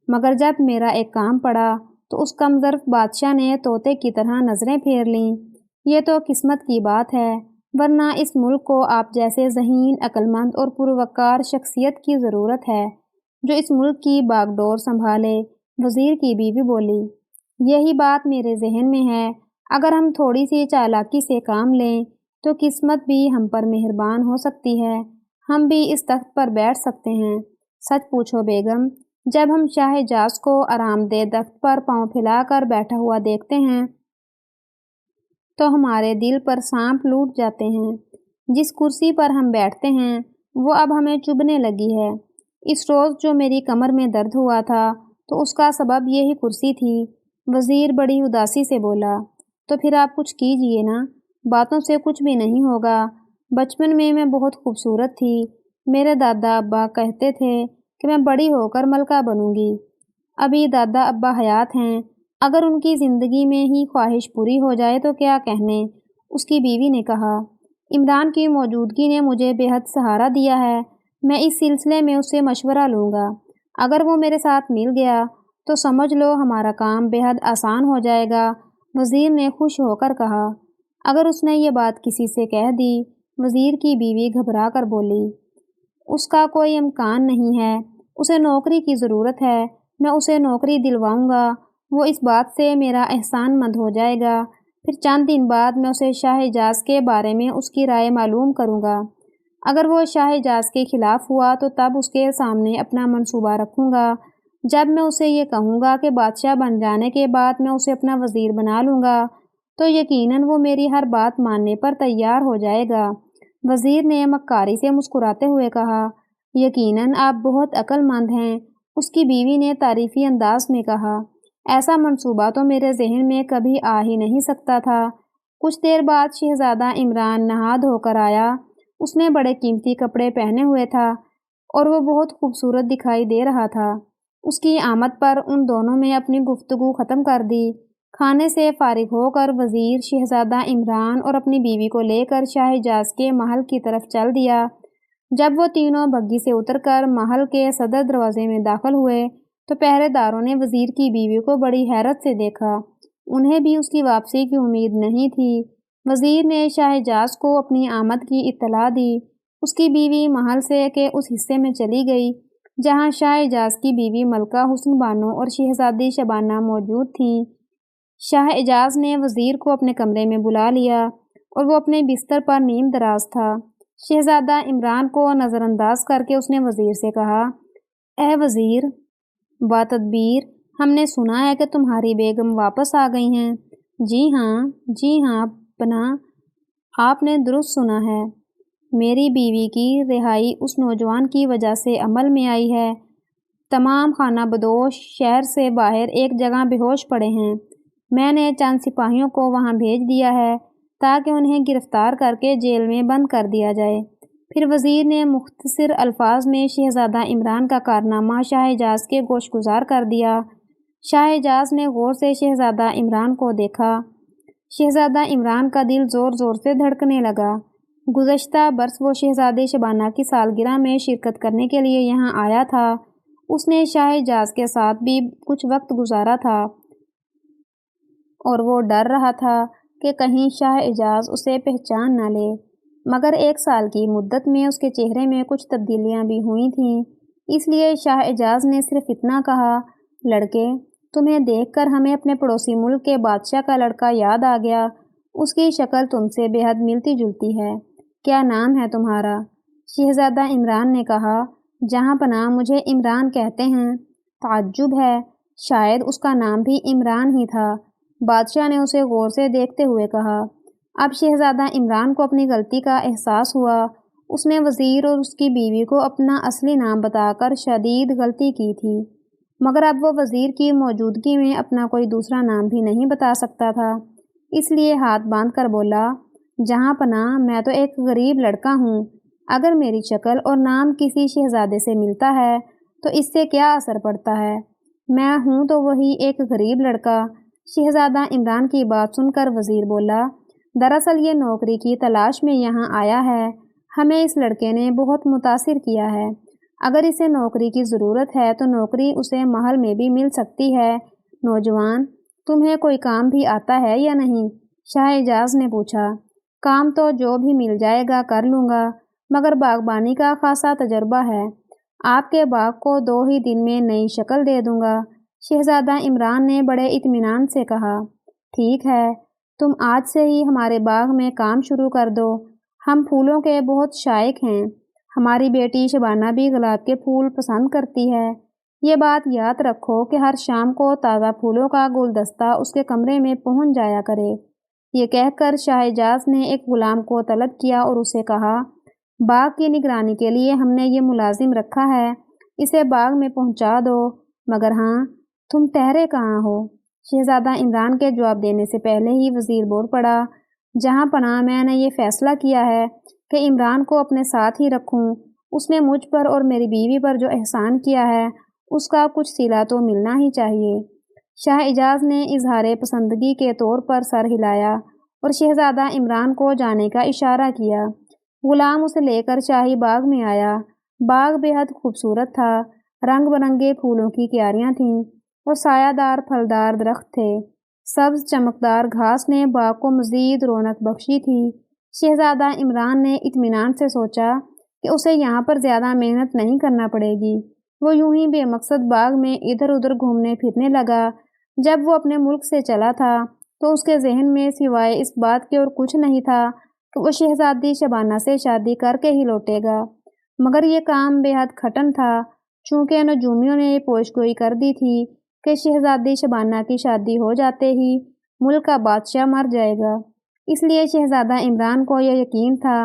مگر جب میرا ایک کام پڑا تو اس کم ظرف بادشاہ نے طوطے کی طرح نظریں پھیر لیں۔ یہ تو قسمت کی بات ہے، ورنہ اس ملک کو آپ جیسے ذہین، عقلمند اور پروقار شخصیت کی ضرورت ہے جو اس ملک کی باغ ڈور سنبھالے۔ وزیر کی بیوی بولی، یہی بات میرے ذہن میں ہے، اگر ہم تھوڑی سی چالاکی سے کام لیں تو قسمت بھی ہم پر مہربان ہو سکتی ہے، ہم بھی اس تخت پر بیٹھ سکتے ہیں۔ سچ پوچھو بیگم، جب ہم شاہ حجاز کو آرام دہ تخت پر پاؤں پھیلا کر بیٹھا ہوا دیکھتے ہیں تو ہمارے دل پر سانپ لوٹ جاتے ہیں۔ جس کرسی پر ہم بیٹھتے ہیں وہ اب ہمیں چبھنے لگی ہے۔ اس روز جو میری کمر میں درد ہوا تھا تو اس کا سبب یہی کرسی تھی۔ وزیر بڑی اداسی سے بولا، تو پھر آپ کچھ کیجئے نا، باتوں سے کچھ بھی نہیں ہوگا۔ بچپن میں بہت خوبصورت تھی، میرے دادا ابا کہتے تھے کہ میں بڑی ہو کر ملکہ بنوں گی۔ ابھی دادا ابا حیات ہیں، اگر ان کی زندگی میں ہی خواہش پوری ہو جائے تو کیا کہنے، اس کی بیوی نے کہا۔ عمران کی موجودگی نے مجھے بے حد سہارا دیا ہے، میں اس سلسلے میں اس سے مشورہ لوں گا۔ اگر وہ میرے ساتھ مل گیا تو سمجھ لو ہمارا کام بے حد آسان ہو جائے گا۔ وزیر نے خوش ہو کر کہا۔ اگر اس نے یہ بات کسی سے کہہ دی، وزیر کی بیوی گھبرا کر بولی، اس کا کوئی امکان نہیں ہے، اسے نوکری کی ضرورت ہے، میں اسے نوکری دلواؤں گا، وہ اس بات سے میرا احسان مند ہو جائے گا، پھر چند دن بعد میں اسے شاہ حجاز کے بارے میں اس کی رائے معلوم کروں گا۔ اگر وہ شاہ حجاز کے خلاف ہوا تو تب اس کے سامنے اپنا منصوبہ رکھوں گا۔ جب میں اسے یہ کہوں گا کہ بادشاہ بن جانے کے بعد میں اسے اپنا وزیر بنا لوں گا تو یقیناً وہ میری ہر بات ماننے پر تیار ہو جائے گا۔ وزیر نے مکاری سے مسکراتے ہوئے کہا، یقیناً آپ بہت عقل مند ہیں۔ اس کی بیوی نے تعریفی انداز میں کہا، ایسا منصوبہ تو میرے ذہن میں کبھی آ ہی نہیں سکتا تھا۔ کچھ دیر بعد شہزادہ عمران نہا دھو کر آیا۔ اس نے بڑے قیمتی کپڑے پہنے ہوئے تھا اور وہ بہت خوبصورت دکھائی دے رہا تھا۔ اس کی آمد پر ان دونوں میں اپنی گفتگو ختم کر دی۔ کھانے سے فارغ ہو کر وزیر شہزادہ عمران اور اپنی بیوی کو لے کر شاہ حجاز کے محل کی طرف چل دیا۔ جب وہ تینوں بگھی سے اتر کر محل کے صدر دروازے میں داخل ہوئے تو پہرے داروں نے وزیر کی بیوی کو بڑی حیرت سے دیکھا، انہیں بھی اس کی واپسی کی امید نہیں تھی۔ وزیر نے شاہ حجاز کو اپنی آمد کی اطلاع دی۔ اس کی بیوی محل سے کے اس حصے میں چلی گئی جہاں شاہ حجاز کی بیوی ملکہ حسن بانو اور شہزادی شبانہ موجود تھیں۔ شاہ حجاز نے وزیر کو اپنے کمرے میں بلا لیا اور وہ اپنے بستر پر نیم دراز تھا۔ شہزادہ عمران کو نظر انداز کر کے اس نے وزیر سے کہا، اے وزیر با تدبیر، ہم نے سنا ہے کہ تمہاری بیگم واپس آ گئی ہیں۔ جی ہاں پناہ، آپ نے درست سنا ہے، میری بیوی کی رہائی اس نوجوان کی وجہ سے عمل میں آئی ہے۔ تمام خانہ بدوش شہر سے باہر ایک جگہ بے ہوش پڑے ہیں۔ میں نے چند سپاہیوں کو وہاں بھیج دیا ہے تاکہ انہیں گرفتار کر کے جیل میں بند کر دیا جائے۔ پھر وزیر نے مختصر الفاظ میں شہزادہ عمران کا کارنامہ شاہ حجاز کے گوش گزار کر دیا۔ شاہ حجاز نے غور سے شہزادہ عمران کو دیکھا۔ شہزادہ عمران کا دل زور زور سے دھڑکنے لگا۔ گزشتہ برس وہ شہزادی شبانہ کی سالگرہ میں شرکت کرنے کے لیے یہاں آیا تھا۔ اس نے شاہ حجاز کے ساتھ بھی کچھ وقت گزارا تھا اور وہ ڈر رہا تھا کہ کہیں شاہ حجاز اسے پہچان نہ لے۔
مگر 1 سال کی مدت میں اس کے چہرے میں کچھ تبدیلیاں بھی ہوئی تھیں۔ اس لیے شاہ اعجاز نے صرف اتنا کہا، لڑکے، تمہیں دیکھ کر ہمیں اپنے پڑوسی ملک کے بادشاہ کا لڑکا یاد آ گیا۔ اس کی شکل تم سے بے حد ملتی جلتی ہے۔ کیا نام ہے تمہارا؟ شہزادہ عمران نے کہا۔ جہاں پناہ، مجھے عمران کہتے ہیں۔ تعجب ہے، شاید اس کا نام بھی عمران ہی تھا۔ بادشاہ نے اسے غور سے دیکھتے ہوئے کہا۔ اب شہزادہ عمران کو اپنی غلطی کا احساس ہوا۔ اس نے وزیر اور اس کی بیوی کو اپنا اصلی نام بتا کر شدید غلطی کی تھی، مگر اب وہ وزیر کی موجودگی میں اپنا کوئی دوسرا نام بھی نہیں بتا سکتا تھا۔ اس لیے ہاتھ باندھ کر بولا، جہاں پناہ، میں تو ایک غریب لڑکا ہوں۔ اگر میری شکل اور نام کسی شہزادے سے ملتا ہے تو اس سے کیا اثر پڑتا ہے؟ میں ہوں تو وہی ایک غریب لڑکا۔ شہزادہ عمران کی بات سن کر وزیر بولا، دراصل یہ نوکری کی تلاش میں یہاں آیا ہے۔ ہمیں اس لڑکے نے بہت متاثر کیا ہے۔ اگر اسے نوکری کی ضرورت ہے تو نوکری اسے محل میں بھی مل سکتی ہے۔ نوجوان، تمہیں کوئی کام بھی آتا ہے یا نہیں؟ شاہ اعجاز نے پوچھا۔ کام تو جو بھی مل جائے گا کر لوں گا، مگر باغبانی کا خاصا تجربہ ہے۔ آپ کے باغ کو 2 ہی دن میں نئی شکل دے دوں گا۔ شہزادہ عمران نے بڑے اطمینان سے کہا۔ ٹھیک ہے، تم آج سے ہی ہمارے باغ میں کام شروع کر دو۔ ہم پھولوں کے بہت شائق ہیں۔ ہماری بیٹی شبانہ بھی گلاب کے پھول پسند کرتی ہے۔ یہ بات یاد رکھو کہ ہر شام کو تازہ پھولوں کا گلدستہ اس کے کمرے میں پہنچ جایا کرے۔ یہ کہہ کر شاہ اعجاز نے ایک غلام کو طلب کیا اور اسے کہا، باغ کی نگرانی کے لیے ہم نے یہ ملازم رکھا ہے، اسے باغ میں پہنچا دو۔ مگر ہاں، تم ٹھہرے کہاں ہو؟ شہزادہ عمران کے جواب دینے سے پہلے ہی وزیر بول پڑا، جہاں پناہ، میں نے یہ فیصلہ کیا ہے کہ عمران کو اپنے ساتھ ہی رکھوں۔ اس نے مجھ پر اور میری بیوی پر جو احسان کیا ہے اس کا کچھ صلہ تو ملنا ہی چاہیے۔ شاہ اعجاز نے اظہار پسندگی کے طور پر سر ہلایا اور شہزادہ عمران کو جانے کا اشارہ کیا۔ غلام اسے لے کر شاہی باغ میں آیا۔ باغ بے حد خوبصورت تھا۔ رنگ برنگے پھولوں کی کیاریاں تھیں اور سایہ دار پھلدار درخت تھے۔ سبز چمکدار گھاس نے باغ کو مزید رونق بخشی تھی۔ شہزادہ عمران نے اطمینان سے سوچا کہ اسے یہاں پر زیادہ محنت نہیں کرنا پڑے گی۔ وہ یوں ہی بے مقصد باغ میں ادھر ادھر گھومنے پھرنے لگا۔ جب وہ اپنے ملک سے چلا تھا تو اس کے ذہن میں سوائے اس بات کے اور کچھ نہیں تھا کہ وہ شہزادی شبانہ سے شادی کر کے ہی لوٹے گا۔ مگر یہ کام بے حد کھٹن تھا، چونکہ نجومیوں نے پیش گوئی کر دی تھی کہ شہزادی شبانہ کی شادی ہو جاتے ہی ملک کا بادشاہ مر جائے گا۔ اس لیے شہزادہ عمران کو یہ یقین تھا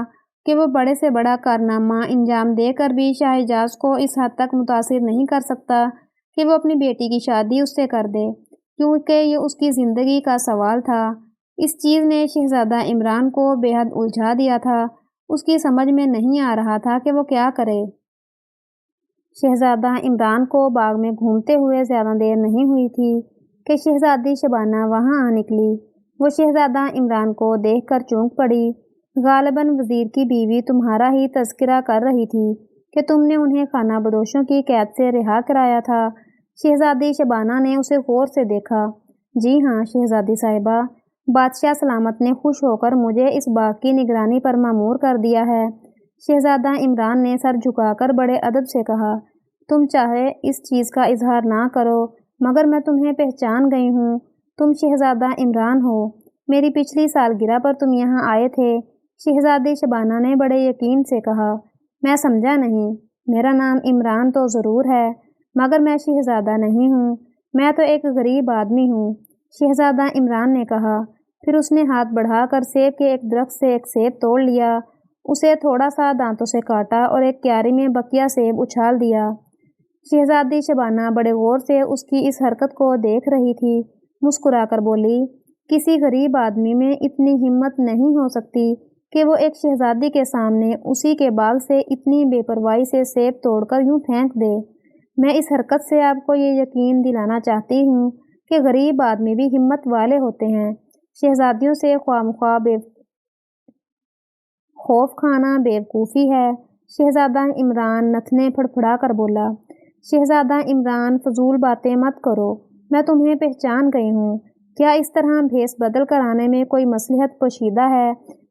کہ وہ بڑے سے بڑا کارنامہ انجام دے کر بھی شاہ اعجاز کو اس حد تک متاثر نہیں کر سکتا کہ وہ اپنی بیٹی کی شادی اس سے کر دے، کیونکہ یہ اس کی زندگی کا سوال تھا۔ اس چیز نے شہزادہ عمران کو بے حد الجھا دیا تھا۔ اس کی سمجھ میں نہیں آ رہا تھا کہ وہ کیا کرے۔ شہزادہ عمران کو باغ میں گھومتے ہوئے زیادہ دیر نہیں ہوئی تھی کہ شہزادی شبانہ وہاں آ نکلی۔ وہ شہزادہ عمران کو دیکھ کر چونک پڑی۔ غالباً وزیر کی بیوی تمہارا ہی تذکرہ کر رہی تھی کہ تم نے انہیں خانہ بدوشوں کی قید سے رہا کرایا تھا۔ شہزادی شبانہ نے اسے غور سے دیکھا۔ جی ہاں شہزادی صاحبہ، بادشاہ سلامت نے خوش ہو کر مجھے اس باغ کی نگرانی پر مامور کر دیا ہے۔ شہزادہ عمران نے سر جھکا کر بڑے ادب سے کہا، تم چاہے اس چیز کا اظہار نہ کرو، مگر میں تمہیں پہچان گئی ہوں۔ تم شہزادہ عمران ہو۔ میری پچھلی سالگرہ پر تم یہاں آئے تھے۔ شہزادی شبانہ نے بڑے یقین سے کہا، میں سمجھا نہیں۔ میرا نام عمران تو ضرور ہے، مگر میں شہزادہ نہیں ہوں، میں تو ایک غریب آدمی ہوں۔ شہزادہ عمران نے کہا۔ پھر اس نے ہاتھ بڑھا کر سیب کے ایک درخت سے ایک سیب توڑ لیا، اسے تھوڑا سا دانتوں سے کاٹا اور ایک کیاری میں بقیہ سیب اچھال دیا۔ شہزادی شبانہ بڑے غور سے اس کی اس حرکت کو دیکھ رہی تھی۔ مسکرا کر بولی، کسی غریب آدمی میں اتنی ہمت نہیں ہو سکتی کہ وہ ایک شہزادی کے سامنے اسی کے باغ سے اتنی بے پرواہی سے سیب توڑ کر یوں پھینک دے۔ میں اس حرکت سے آپ کو یہ یقین دلانا چاہتی ہوں کہ غریب آدمی بھی ہمت والے ہوتے ہیں۔ شہزادیوں سے خواہ مخواہ خوف کھانا بیوقوفی ہے۔ شہزادہ عمران نتنے پھڑپھڑا کر بولا، شہزادہ عمران فضول باتیں مت کرو، میں تمہیں پہچان گئی ہوں۔ کیا اس طرح بھیس بدل کر آنے میں کوئی مصلحت پوشیدہ ہے؟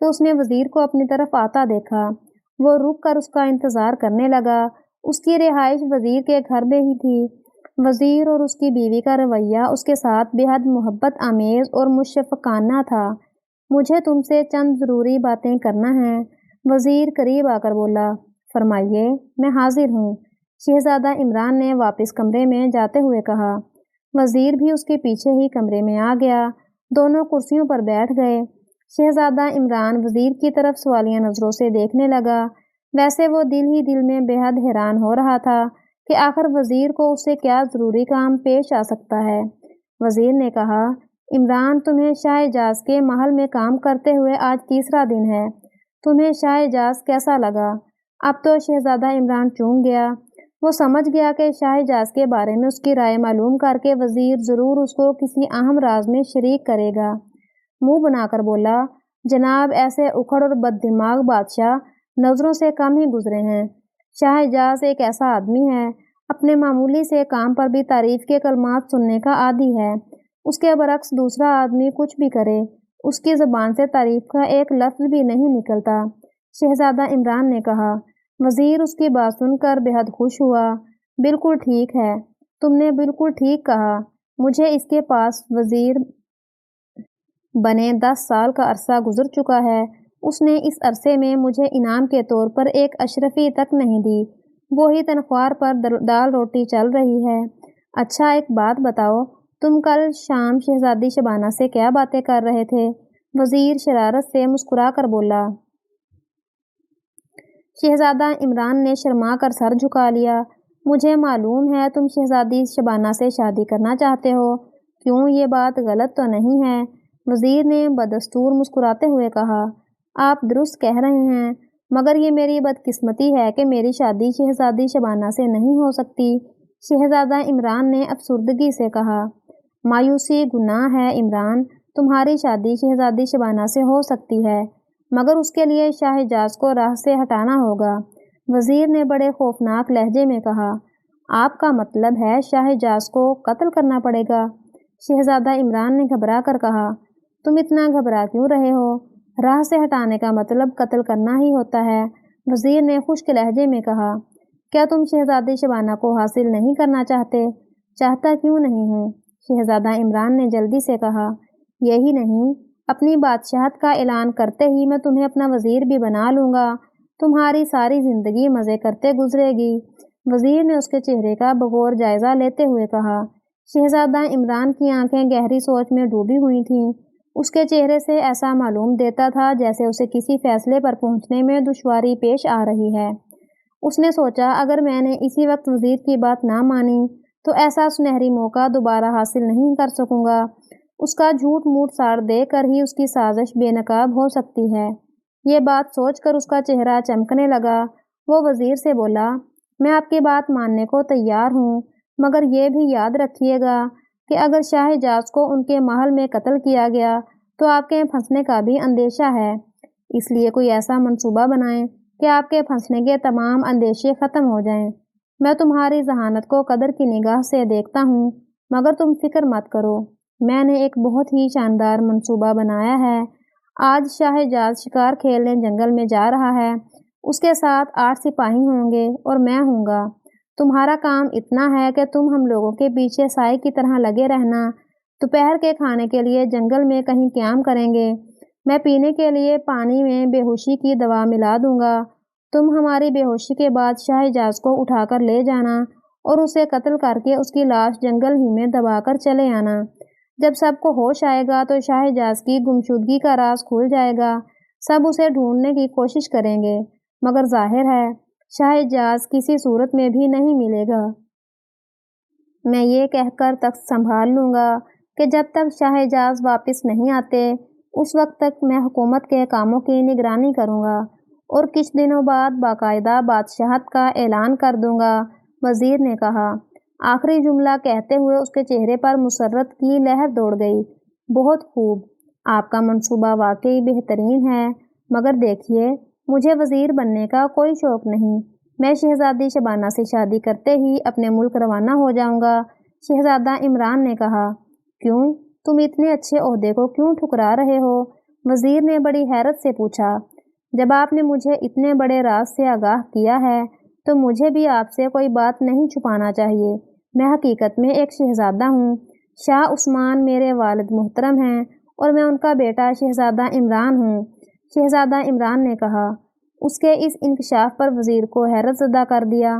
کہ اس نے وزیر کو اپنی طرف آتا دیکھا۔ وہ رک کر اس کا انتظار کرنے لگا۔ اس کی رہائش وزیر کے گھر میں ہی تھی۔ وزیر اور اس کی بیوی کا رویہ اس کے ساتھ بے حد محبت آمیز اور مشفقانہ تھا۔ مجھے تم سے چند ضروری باتیں کرنا ہے، وزیر قریب آ کر بولا۔ فرمائیے، میں حاضر ہوں، شہزادہ عمران نے واپس کمرے میں جاتے ہوئے کہا۔ وزیر بھی اس کے پیچھے ہی کمرے میں آ گیا۔ دونوں کرسیوں پر بیٹھ گئے۔ شہزادہ عمران وزیر کی طرف سوالیہ نظروں سے دیکھنے لگا۔ ویسے وہ دل ہی دل میں بے حد حیران ہو رہا تھا کہ آخر وزیر کو اس سے کیا ضروری کام پیش آ سکتا ہے۔ وزیر نے کہا، عمران، تمہیں شاہ اعجاز کے محل میں کام کرتے ہوئے آج تیسرا دن ہے۔ تمہیں شاہ اعجاز کیسا لگا؟ اب تو شہزادہ عمران چونک گیا۔ وہ سمجھ گیا کہ شاہ اعجاز کے بارے میں اس کی رائے معلوم کر کے وزیر ضرور اس کو کسی اہم راز میں شریک کرے گا۔ منہ بنا کر بولا، جناب، ایسے اکھڑ اور بد دماغ بادشاہ نظروں سے کم ہی گزرے ہیں۔ شاہ اعجاز ایک ایسا آدمی ہے، اپنے معمولی سے کام پر بھی تعریف کے کلمات سننے کا عادی ہے۔ اس کے برعکس دوسرا آدمی کچھ بھی کرے، اس کی زبان سے تعریف کا ایک لفظ بھی نہیں نکلتا۔ شہزادہ عمران نے کہا۔ وزیر اس کی بات سن کر بے حد خوش ہوا۔ بالکل ٹھیک ہے، تم نے بالکل ٹھیک کہا۔ مجھے اس کے پاس وزیر بنے 10 سال کا عرصہ گزر چکا ہے۔ اس نے اس عرصے میں مجھے انعام کے طور پر ایک اشرفی تک نہیں دی۔ وہی تنخواہ پر دال روٹی چل رہی ہے۔ اچھا، ایک بات بتاؤ، تم کل شام شہزادی شبانہ سے کیا باتیں کر رہے تھے؟ وزیر شرارت سے مسکرا کر بولا۔ شہزادہ عمران نے شرما کر سر جھکا لیا۔ مجھے معلوم ہے تم شہزادی شبانہ سے شادی کرنا چاہتے ہو۔ کیوں، یہ بات غلط تو نہیں ہے؟ وزیر نے بدستور مسکراتے ہوئے کہا۔ آپ درست کہہ رہے ہیں، مگر یہ میری بدقسمتی ہے کہ میری شادی شہزادی شبانہ سے نہیں ہو سکتی۔ شہزادہ عمران نے افسردگی سے کہا۔ مایوسی گناہ ہے عمران، تمہاری شادی شہزادی شبانہ سے ہو سکتی ہے، مگر اس کے لیے شاہ اعجاز کو راہ سے ہٹانا ہوگا۔ وزیر نے بڑے خوفناک لہجے میں کہا۔ آپ کا مطلب ہے شاہ اعجاز کو قتل کرنا پڑے گا؟ شہزادہ عمران نے گھبرا کر کہا۔ تم اتنا گھبرا کیوں رہے ہو؟ راہ سے ہٹانے کا مطلب قتل کرنا ہی ہوتا ہے، وزیر نے خشک لہجے میں کہا۔ کیا تم شہزادی شبانہ کو حاصل نہیں کرنا چاہتے؟ چاہتا کیوں نہیں ہوں، شہزادہ عمران نے جلدی سے کہا۔ یہی نہیں، اپنی بادشاہت کا اعلان کرتے ہی میں تمہیں اپنا وزیر بھی بنا لوں گا۔ تمہاری ساری زندگی مزے کرتے گزرے گی، وزیر نے اس کے چہرے کا بغور جائزہ لیتے ہوئے کہا۔ شہزادہ عمران کی آنکھیں گہری سوچ میں ڈوبی ہوئی تھیں۔ اس کے چہرے سے ایسا معلوم دیتا تھا جیسے اسے کسی فیصلے پر پہنچنے میں دشواری پیش آ رہی ہے۔ اس نے سوچا، اگر میں نے اسی وقت وزیر کی بات نہ مانی تو ایسا سنہری موقع دوبارہ حاصل نہیں کر سکوں گا۔ اس کا جھوٹ موٹ ساڑ دے کر ہی اس کی سازش بے نقاب ہو سکتی ہے۔ یہ بات سوچ کر اس کا چہرہ چمکنے لگا۔ وہ وزیر سے بولا، میں آپ کی بات ماننے کو تیار ہوں، مگر یہ بھی یاد رکھیے گا کہ اگر شاہ اعجاز کو ان کے محل میں قتل کیا گیا تو آپ کے پھنسنے کا بھی اندیشہ ہے۔ اس لیے کوئی ایسا منصوبہ بنائیں کہ آپ کے پھنسنے کے تمام اندیشے ختم ہو جائیں۔ میں تمہاری ذہانت کو قدر کی نگاہ سے دیکھتا ہوں، مگر تم فکر مت کرو، میں نے ایک بہت ہی شاندار منصوبہ بنایا ہے۔ آج شاہ اعجاز شکار کھیلنے جنگل میں جا رہا ہے، اس کے ساتھ 8 سپاہی ہوں گے اور میں ہوں گا۔ تمہارا کام اتنا ہے کہ تم ہم لوگوں کے پیچھے سائے کی طرح لگے رہنا۔ دوپہر کے کھانے کے لیے جنگل میں کہیں قیام کریں گے۔ میں پینے کے لیے پانی میں بے ہوشی کی دوا ملا دوں گا۔ تم ہماری بے ہوشی کے بعد شاہ اعجاز کو اٹھا کر لے جانا اور اسے قتل کر کے اس کی لاش جنگل ہی میں دبا کر چلے آنا۔ جب سب کو ہوش آئے گا تو شاہ اعجاز کی گمشدگی کا راز کھل جائے گا۔ سب اسے ڈھونڈنے کی کوشش کریں گے، مگر ظاہر ہے شاہ اعجاز کسی صورت میں بھی نہیں ملے گا۔ میں یہ کہہ کر تخت سنبھال لوں گا کہ جب تک شاہ اعجاز واپس نہیں آتے اس وقت تک میں حکومت کے کاموں کی نگرانی کروں گا اور کچھ دنوں بعد باقاعدہ بادشاہت کا اعلان کر دوں گا، وزیر نے کہا۔ آخری جملہ کہتے ہوئے اس کے چہرے پر مسرت کی لہر دوڑ گئی۔ بہت خوب، آپ کا منصوبہ واقعی بہترین ہے، مگر دیکھیے، مجھے وزیر بننے کا کوئی شوق نہیں۔ میں شہزادی شبانہ سے شادی کرتے ہی اپنے ملک روانہ ہو جاؤں گا، شہزادہ عمران نے کہا۔ کیوں، تم اتنے اچھے عہدے کو کیوں ٹھکرا رہے ہو؟ وزیر نے بڑی حیرت سے پوچھا، جب آپ نے مجھے اتنے بڑے راز سے آگاہ کیا ہے تو مجھے بھی آپ سے کوئی بات نہیں چھپانا چاہیے۔ میں حقیقت میں ایک شہزادہ ہوں۔ شاہ عثمان میرے والد محترم ہیں اور میں ان کا بیٹا شہزادہ عمران ہوں۔ شہزادہ عمران نے کہا۔ اس کے اس انکشاف پر وزیر کو حیرت زدہ کر دیا۔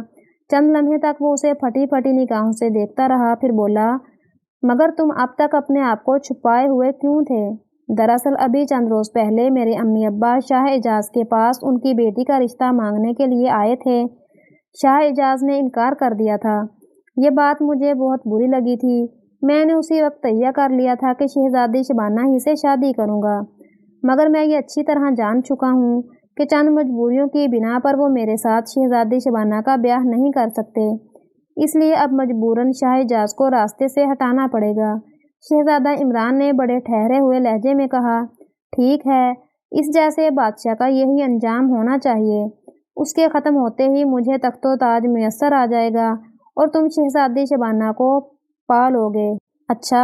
چند لمحے تک وہ اسے پھٹی پھٹی نگاہوں سے دیکھتا رہا، پھر بولا، مگر تم اب تک اپنے آپ کو چھپائے ہوئے کیوں تھے؟ دراصل ابھی چند روز پہلے میرے امی ابا شاہ اعجاز کے پاس ان کی بیٹی کا رشتہ مانگنے کے لیے آئے تھے۔ شاہ اعجاز نے انکار کر دیا تھا۔ یہ بات مجھے بہت بری لگی تھی۔ میں نے اسی وقت تہیہ کر لیا تھا کہ شہزادی شبانہ ہی سے شادی کروں گا، مگر میں یہ اچھی طرح جان چکا ہوں کہ چند مجبوریوں کی بنا پر وہ میرے ساتھ شہزادی شبانہ کا بیاہ نہیں کر سکتے، اس لیے اب مجبوراً شاہ اعجاز کو راستے سے ہٹانا پڑے گا۔ شہزادہ عمران نے بڑے ٹھہرے ہوئے لہجے میں کہا، ٹھیک ہے، اس جیسے بادشاہ کا یہی انجام ہونا چاہیے۔ اس کے ختم ہوتے ہی مجھے تخت و تاج میسر آ جائے گا اور تم شہزادی شبانہ کو پا لو گے۔ اچھا،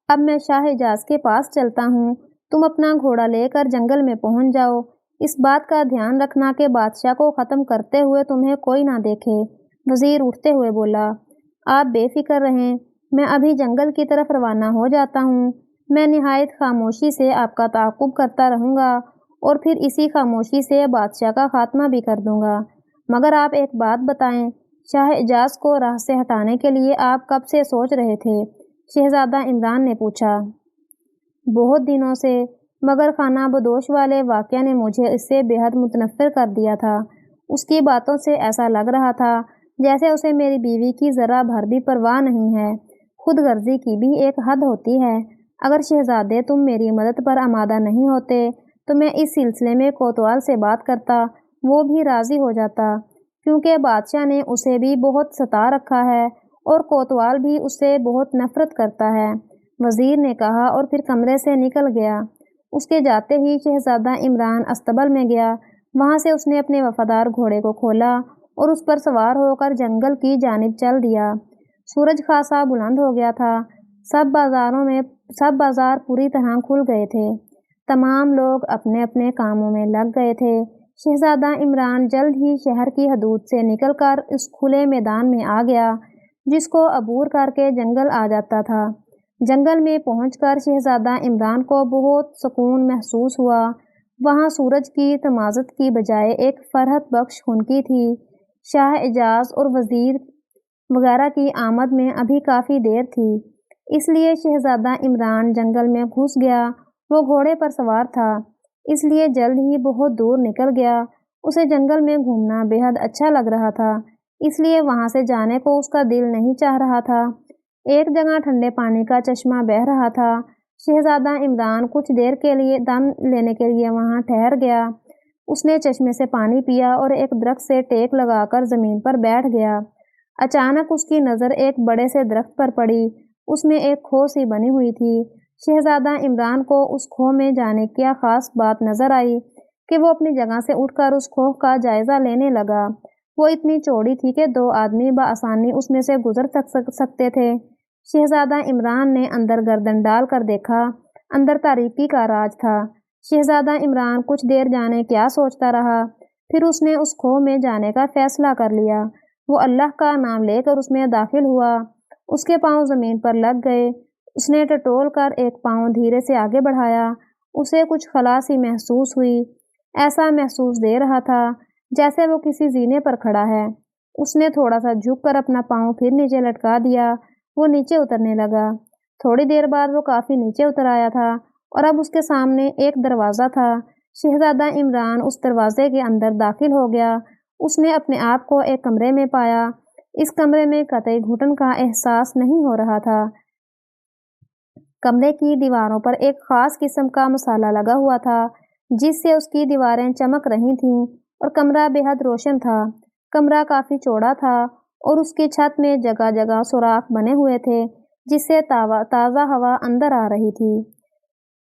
اب میں شاہ اعجاز کے پاس چلتا ہوں، تم اپنا گھوڑا لے کر جنگل میں پہنچ جاؤ۔ اس بات کا دھیان رکھنا کہ بادشاہ کو ختم کرتے ہوئے تمہیں کوئی نہ دیکھے۔ وزیر اٹھتے ہوئے بولا، آپ بے فکر رہیں، میں ابھی جنگل کی طرف روانہ ہو جاتا ہوں۔ میں نہایت خاموشی سے آپ کا تعاقب کرتا رہوں گا اور پھر اسی خاموشی سے بادشاہ کا خاتمہ بھی کر دوں گا۔ مگر آپ ایک بات بتائیں، شاہ اعجاز کو راہ سے ہٹانے کے لیے آپ کب سے سوچ رہے تھے؟ شہزادہ عمران نے پوچھا۔ بہت دنوں سے، مگر خانہ بدوش والے واقعہ نے مجھے اس سے بے حد متنفر کر دیا تھا۔ اس کی باتوں سے ایسا لگ رہا تھا جیسے اسے میری بیوی کی ذرا بھر بھی پرواہ نہیں ہے۔ خود غرضی کی بھی ایک حد ہوتی ہے۔ اگر شہزادے تم میری مدد پر آمادہ نہیں ہوتے تو میں اس سلسلے میں کوتوال سے بات کرتا، وہ بھی راضی ہو جاتا، کیونکہ بادشاہ نے اسے بھی بہت ستا رکھا ہے اور کوتوال بھی اس سے بہت نفرت کرتا ہے، وزیر نے کہا اور پھر کمرے سے نکل گیا۔ اس کے جاتے ہی شہزادہ عمران استبل میں گیا۔ وہاں سے اس نے اپنے وفادار گھوڑے کو کھولا اور اس پر سوار ہو کر جنگل کی جانب چل دیا۔ سورج خاصا بلند ہو گیا تھا۔ سب بازار پوری طرح کھل گئے تھے۔ تمام لوگ اپنے اپنے کاموں میں لگ گئے تھے۔ شہزادہ عمران جلد ہی شہر کی حدود سے نکل کر اس کھلے میدان میں آ گیا جس کو عبور کر کے جنگل آ جاتا تھا۔ جنگل میں پہنچ کر شہزادہ عمران کو بہت سکون محسوس ہوا۔ وہاں سورج کی تمازت کی بجائے ایک فرحت بخش خنکی تھی۔ شاہ اعجاز اور وزیر وغیرہ کی آمد میں ابھی کافی دیر تھی، اس لیے شہزادہ عمران جنگل میں گھس گیا۔ وہ گھوڑے پر سوار تھا، اس لیے جلد ہی بہت دور نکل گیا۔ اسے جنگل میں گھومنا بے حد اچھا لگ رہا تھا، اس لیے وہاں سے جانے کو اس کا دل نہیں چاہ رہا تھا۔ ایک جگہ ٹھنڈے پانی کا چشمہ بہہ رہا تھا۔ شہزادہ عمران کچھ دیر کے لیے دم لینے کے لیے وہاں ٹھہر گیا۔ اس نے چشمے سے پانی پیا اور ایک درخت سے ٹیک لگا کر زمین پر بیٹھ گیا۔ اچانک اس کی نظر ایک بڑے سے درخت پر پڑی۔ اس میں ایک کھو سی بنی ہوئی تھی۔ شہزادہ عمران کو اس کھو میں جانے کی خاص بات نظر آئی کہ وہ اپنی جگہ سے اٹھ کر اس کھو کا جائزہ لینے لگا۔ وہ اتنی چوڑی تھی کہ 2 آدمی بآسانی اس میں سے گزر سکتے تھے۔ شہزادہ عمران نے اندر گردن ڈال کر دیکھا۔ اندر تاریکی کا راج تھا۔ شہزادہ عمران کچھ دیر جانے کیا سوچتا رہا، پھر اس نے اس کھو میں جانے کا فیصلہ کر لیا۔ وہ اللہ کا نام لے کر اس میں داخل ہوا۔ اس کے پاؤں زمین پر لگ گئے۔ اس نے ٹٹول کر ایک پاؤں دھیرے سے آگے بڑھایا۔ اسے کچھ خلا سی محسوس ہوئی۔ ایسا محسوس دے رہا تھا جیسے وہ کسی زینے پر کھڑا ہے۔ اس نے تھوڑا سا جھک کر اپنا پاؤں پھر نیچے لٹکا دیا۔ وہ نیچے اترنے لگا۔ تھوڑی دیر بعد وہ کافی نیچے اتر آیا تھا اور اب اس کے سامنے ایک دروازہ تھا۔ شہزادہ عمران اس دروازے کے اندر داخل ہو گیا۔ اس نے اپنے آپ کو ایک کمرے میں پایا۔ اس کمرے میں قطعی گھٹن کا احساس نہیں ہو رہا تھا۔ کمرے کی دیواروں پر ایک خاص قسم کا مصالحہ لگا ہوا تھا جس سے اس کی دیواریں چمک رہی تھیں اور کمرہ بے حد روشن تھا۔ کمرہ کافی چوڑا تھا اور اس کی چھت میں جگہ جگہ سوراخ بنے ہوئے تھے جس سے تازہ ہوا اندر آ رہی تھی۔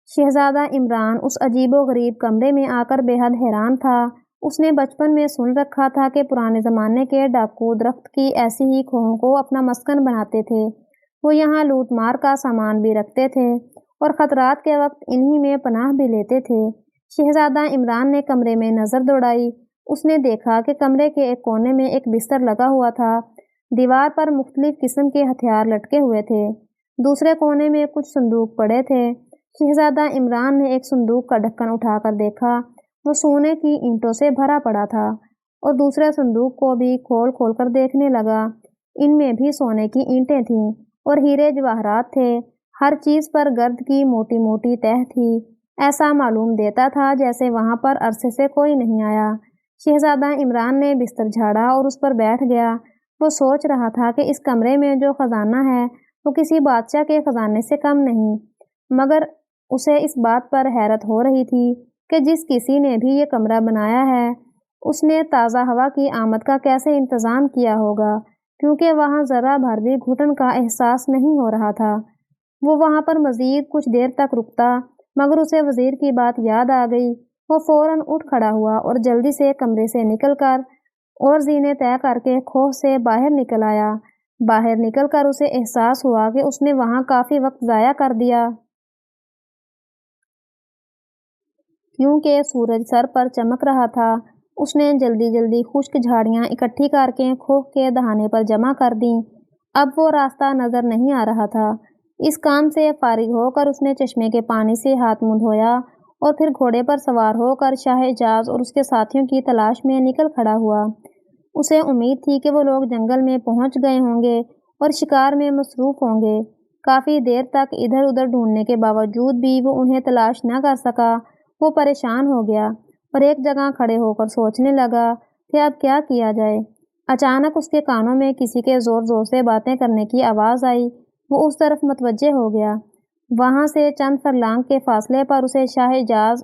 شہزادہ عمران اس عجیب و غریب کمرے میں آ کر بے حد حیران تھا۔ اس نے بچپن میں سن رکھا تھا کہ پرانے زمانے کے ڈاکو درخت کی ایسی ہی کھوہوں کو اپنا مسکن بناتے تھے۔ وہ یہاں لوٹ مار کا سامان بھی رکھتے تھے اور خطرات کے وقت انہی میں پناہ بھی لیتے تھے۔ شہزادہ عمران نے کمرے میں نظر دوڑائی۔ اس نے دیکھا کہ کمرے کے ایک کونے میں ایک بستر لگا ہوا تھا۔ دیوار پر مختلف قسم کے ہتھیار لٹکے ہوئے تھے۔ دوسرے کونے میں کچھ صندوق پڑے تھے۔ شہزادہ عمران نے ایک صندوق کا ڈھکن اٹھا کر دیکھا، وہ سونے کی اینٹوں سے بھرا پڑا تھا، اور دوسرے صندوق کو بھی کھول کھول کر دیکھنے لگا۔ ان میں بھی سونے کی اینٹیں تھیں اور ہیرے جواہرات تھے۔ ہر چیز پر گرد کی موٹی موٹی تہہ تھی۔ ایسا معلوم دیتا تھا جیسے وہاں پر عرصے سے کوئی نہیں آیا۔ شہزادہ عمران نے بستر جھاڑا اور اس پر بیٹھ گیا۔ وہ سوچ رہا تھا کہ اس کمرے میں جو خزانہ ہے وہ کسی بادشاہ کے خزانے سے کم نہیں، مگر اسے اس بات پر حیرت ہو رہی تھی کہ جس کسی نے بھی یہ کمرہ بنایا ہے اس نے تازہ ہوا کی آمد کا کیسے انتظام کیا ہوگا، کیونکہ وہاں ذرا بھر بھی گھٹن کا احساس نہیں ہو رہا تھا۔ وہ وہاں پر مزید کچھ دیر تک رکتا، مگر اسے وزیر کی بات یاد آ گئی۔ وہ فوراً اٹھ کھڑا ہوا اور جلدی سے کمرے سے نکل کر اور زینے طے کر کے کھوہ سے باہر نکل آیا۔ باہر نکل کر اسے احساس ہوا کہ اس نے وہاں کافی وقت ضائع کر دیا، کیونکہ سورج سر پر چمک رہا تھا۔ اس نے جلدی جلدی خشک جھاڑیاں اکٹھی کر کے کھوہ کے دہانے پر جمع کر دیں۔ اب وہ راستہ نظر نہیں آ رہا تھا۔ اس کام سے فارغ ہو کر اس نے چشمے کے پانی سے ہاتھ منہ دھویا اور پھر گھوڑے پر سوار ہو کر شاہ اعجاز اور اس کے ساتھیوں کی تلاش میں نکل کھڑا ہوا۔ اسے امید تھی کہ وہ لوگ جنگل میں پہنچ گئے ہوں گے اور شکار میں مصروف ہوں گے۔ کافی دیر تک ادھر ادھر ڈھونڈنے کے باوجود بھی وہ انہیں تلاش نہ کر سکا۔ وہ پریشان ہو گیا اور ایک جگہ کھڑے ہو کر سوچنے لگا کہ اب کیا کیا جائے۔ اچانک اس کے کانوں میں کسی کے زور زور سے باتیں کرنے کی آواز آئی۔ وہ اس طرف متوجہ ہو گیا۔ وہاں سے چند فرلانگ کے فاصلے پر اسے شاہ اعجاز،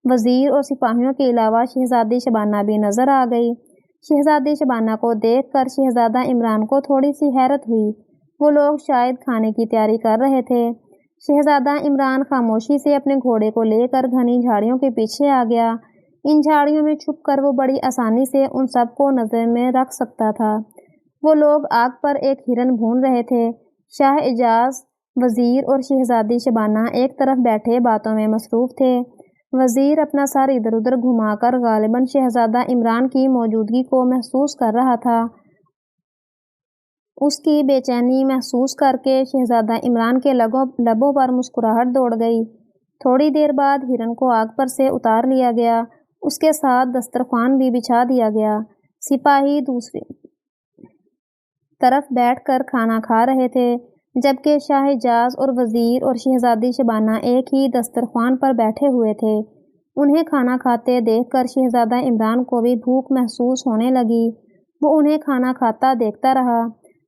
وزیر اور سپاہیوں کے علاوہ شہزادی شبانہ بھی نظر آ گئی۔ شہزادی شبانہ کو دیکھ کر شہزادہ عمران کو تھوڑی سی حیرت ہوئی۔ وہ لوگ شاید کھانے کی تیاری کر رہے تھے۔ شہزادہ عمران خاموشی سے اپنے گھوڑے کو لے کر گھنی جھاڑیوں کے پیچھے آ گیا۔ ان جھاڑیوں میں چھپ کر وہ بڑی آسانی سے ان سب کو نظر میں رکھ سکتا تھا۔ وہ لوگ آگ پر ایک ہرن بھون رہے تھے۔ شاہ اعجاز، وزیر اور شہزادی شبانہ ایک طرف بیٹھے باتوں میں مصروف تھے۔ وزیر اپنا سر ادھر ادھر گھما کر غالباً شہزادہ عمران کی موجودگی کو محسوس کر رہا تھا۔ اس کی بے چینی محسوس کر کے شہزادہ عمران کے لبوں پر مسکراہٹ دوڑ گئی۔ تھوڑی دیر بعد ہرن کو آگ پر سے اتار لیا گیا۔ اس کے ساتھ دسترخوان بھی بچھا دیا گیا۔ سپاہی دوسری طرف بیٹھ کر کھانا کھا رہے تھے، جبکہ شاہ اعجاز اور وزیر اور شہزادی شبانہ ایک ہی دسترخوان پر بیٹھے ہوئے تھے۔ انہیں کھانا کھاتے دیکھ کر شہزادہ عمران کو بھی بھوک محسوس ہونے لگی۔ وہ انہیں کھانا کھاتا دیکھتا رہا۔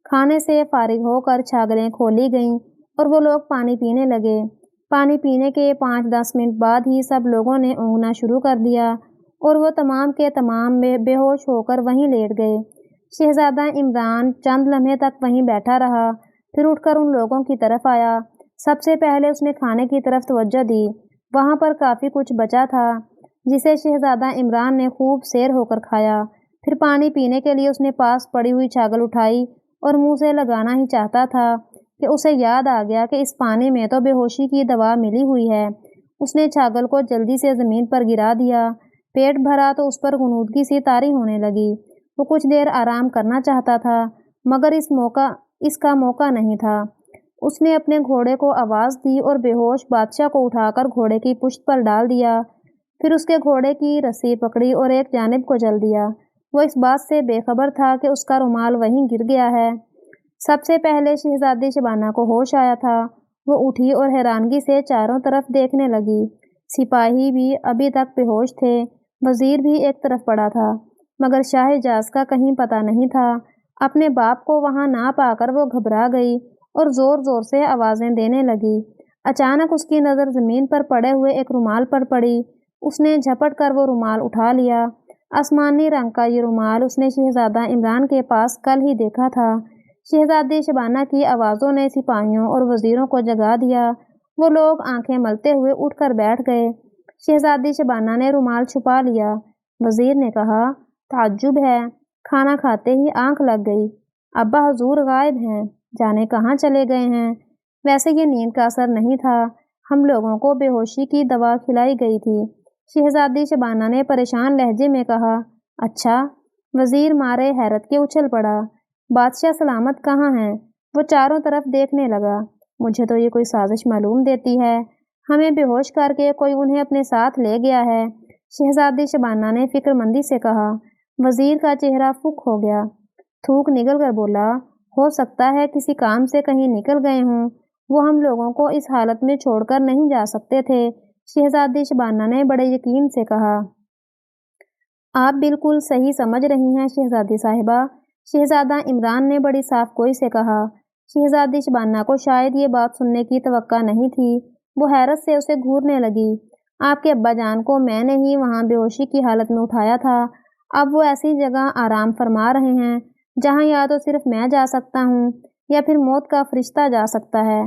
کھانے سے فارغ ہو کر چھاگریں کھولی گئیں اور وہ لوگ پانی پینے لگے۔ پانی پینے کے 5-10 منٹ بعد ہی سب لوگوں نے اونگنا شروع کر دیا اور وہ تمام کے تمام بے ہوش ہو کر وہیں لیٹ گئے۔ شہزادہ عمران چند لمحے تک وہیں بیٹھا رہا، پھر اٹھ کر ان لوگوں کی طرف آیا۔ سب سے پہلے اس نے کھانے کی طرف توجہ دی۔ وہاں پر کافی کچھ بچا تھا جسے شہزادہ عمران نے خوب سیر ہو کر کھایا۔ پھر پانی پینے کے لیے اس نے پاس پڑی ہوئی چھاگل اٹھائی اور منہ سے لگانا ہی چاہتا تھا کہ اسے یاد آ گیا کہ اس پانی میں تو بے ہوشی کی دوا ملی ہوئی ہے۔ اس نے چھاگل کو جلدی سے زمین پر گرا دیا۔ پیٹ بھرا تو اس پر غنودگی سی طاری ہونے لگی۔ وہ کچھ دیر آرام کرنا چاہتا تھا، مگر اس کا موقع نہیں تھا۔ اس نے اپنے گھوڑے کو آواز دی اور بے ہوش بادشاہ کو اٹھا کر گھوڑے کی پشت پر ڈال دیا۔ پھر اس کے گھوڑے کی رسی پکڑی اور ایک جانب کو چل دیا۔ وہ اس بات سے بے خبر تھا کہ اس کا رومال وہیں گر گیا ہے۔ سب سے پہلے شہزادی شبانہ کو ہوش آیا تھا۔ وہ اٹھی اور حیرانگی سے چاروں طرف دیکھنے لگی۔ سپاہی بھی ابھی تک بے ہوش تھے، وزیر بھی ایک طرف پڑا تھا، مگر شاہ اعجاز کا کہیں پتہ نہیں تھا۔ اپنے باپ کو وہاں نہ پا کر وہ گھبرا گئی اور زور زور سے آوازیں دینے لگی۔ اچانک اس کی نظر زمین پر پڑے ہوئے ایک رومال پر پڑی۔ اس نے جھپٹ کر وہ رومال اٹھا لیا۔ آسمانی رنگ کا یہ رومال اس نے شہزادہ عمران کے پاس کل ہی دیکھا تھا۔ شہزادی شبانہ کی آوازوں نے سپاہیوں اور وزیروں کو جگا دیا۔ وہ لوگ آنکھیں ملتے ہوئے اٹھ کر بیٹھ گئے۔ شہزادی شبانہ نے رومال چھپا لیا۔ وزیر نے کہا، تعجب ہے، کھانا کھاتے ہی آنکھ لگ گئی۔ ابا حضور غائب ہیں، جانے کہاں چلے گئے ہیں؟ ویسے یہ نیند کا اثر نہیں تھا، ہم لوگوں کو بے ہوشی کی دوا کھلائی گئی تھی۔ شہزادی شبانہ نے پریشان لہجے میں کہا۔ اچھا؟ وزیر مارے حیرت کے اچھل پڑا۔ بادشاہ سلامت کہاں ہیں؟ وہ چاروں طرف دیکھنے لگا۔ مجھے تو یہ کوئی سازش معلوم دیتی ہے، ہمیں بے ہوش کر کے کوئی انہیں اپنے ساتھ لے گیا ہے۔ شہزادی شبانہ نے فکر مندی سے کہا۔ وزیر کا چہرہ فک ہو گیا، تھوک نگل کر بولا، ہو سکتا ہے کسی کام سے کہیں نکل گئے ہوں، وہ ہم لوگوں کو اس حالت میں چھوڑ کر نہیں جا سکتے تھے۔ شہزادی شبانہ نے بڑے یقین سے کہا۔ آپ بالکل صحیح سمجھ رہی ہیں شہزادی صاحبہ، شہزادہ عمران نے بڑی صاف گوئی سے کہا۔ شہزادی شبانہ کو شاید یہ بات سننے کی توقع نہیں تھی، وہ حیرت سے اسے گھورنے لگی۔ آپ کے ابا جان کو میں نے ہی وہاں بے ہوشی کی حالت میں اٹھایا تھا، اب وہ ایسی جگہ آرام فرما رہے ہیں جہاں یا تو صرف میں جا سکتا ہوں یا پھر موت کا فرشتہ جا سکتا ہے۔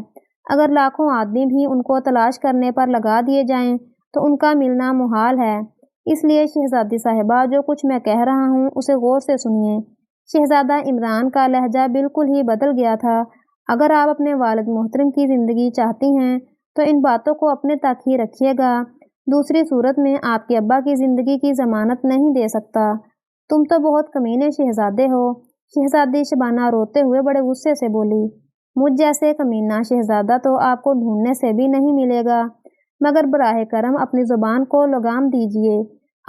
اگر لاکھوں آدمی بھی ان کو تلاش کرنے پر لگا دیے جائیں تو ان کا ملنا محال ہے، اس لیے شہزادی صاحبہ جو کچھ میں کہہ رہا ہوں اسے غور سے سنیے۔ شہزادہ عمران کا لہجہ بالکل ہی بدل گیا تھا۔ اگر آپ اپنے والد محترم کی زندگی چاہتی ہیں تو ان باتوں کو اپنے تک ہی رکھیے گا، دوسری صورت میں آپ کے ابا کی زندگی کی ضمانت نہیں دے سکتا۔ تم تو بہت کمینے شہزادے ہو، شہزادی شبانہ روتے ہوئے بڑے غصے سے بولی۔ مجھ جیسے کمینہ شہزادہ تو آپ کو ڈھونڈنے سے بھی نہیں ملے گا، مگر براہ کرم اپنی زبان کو لگام دیجیے۔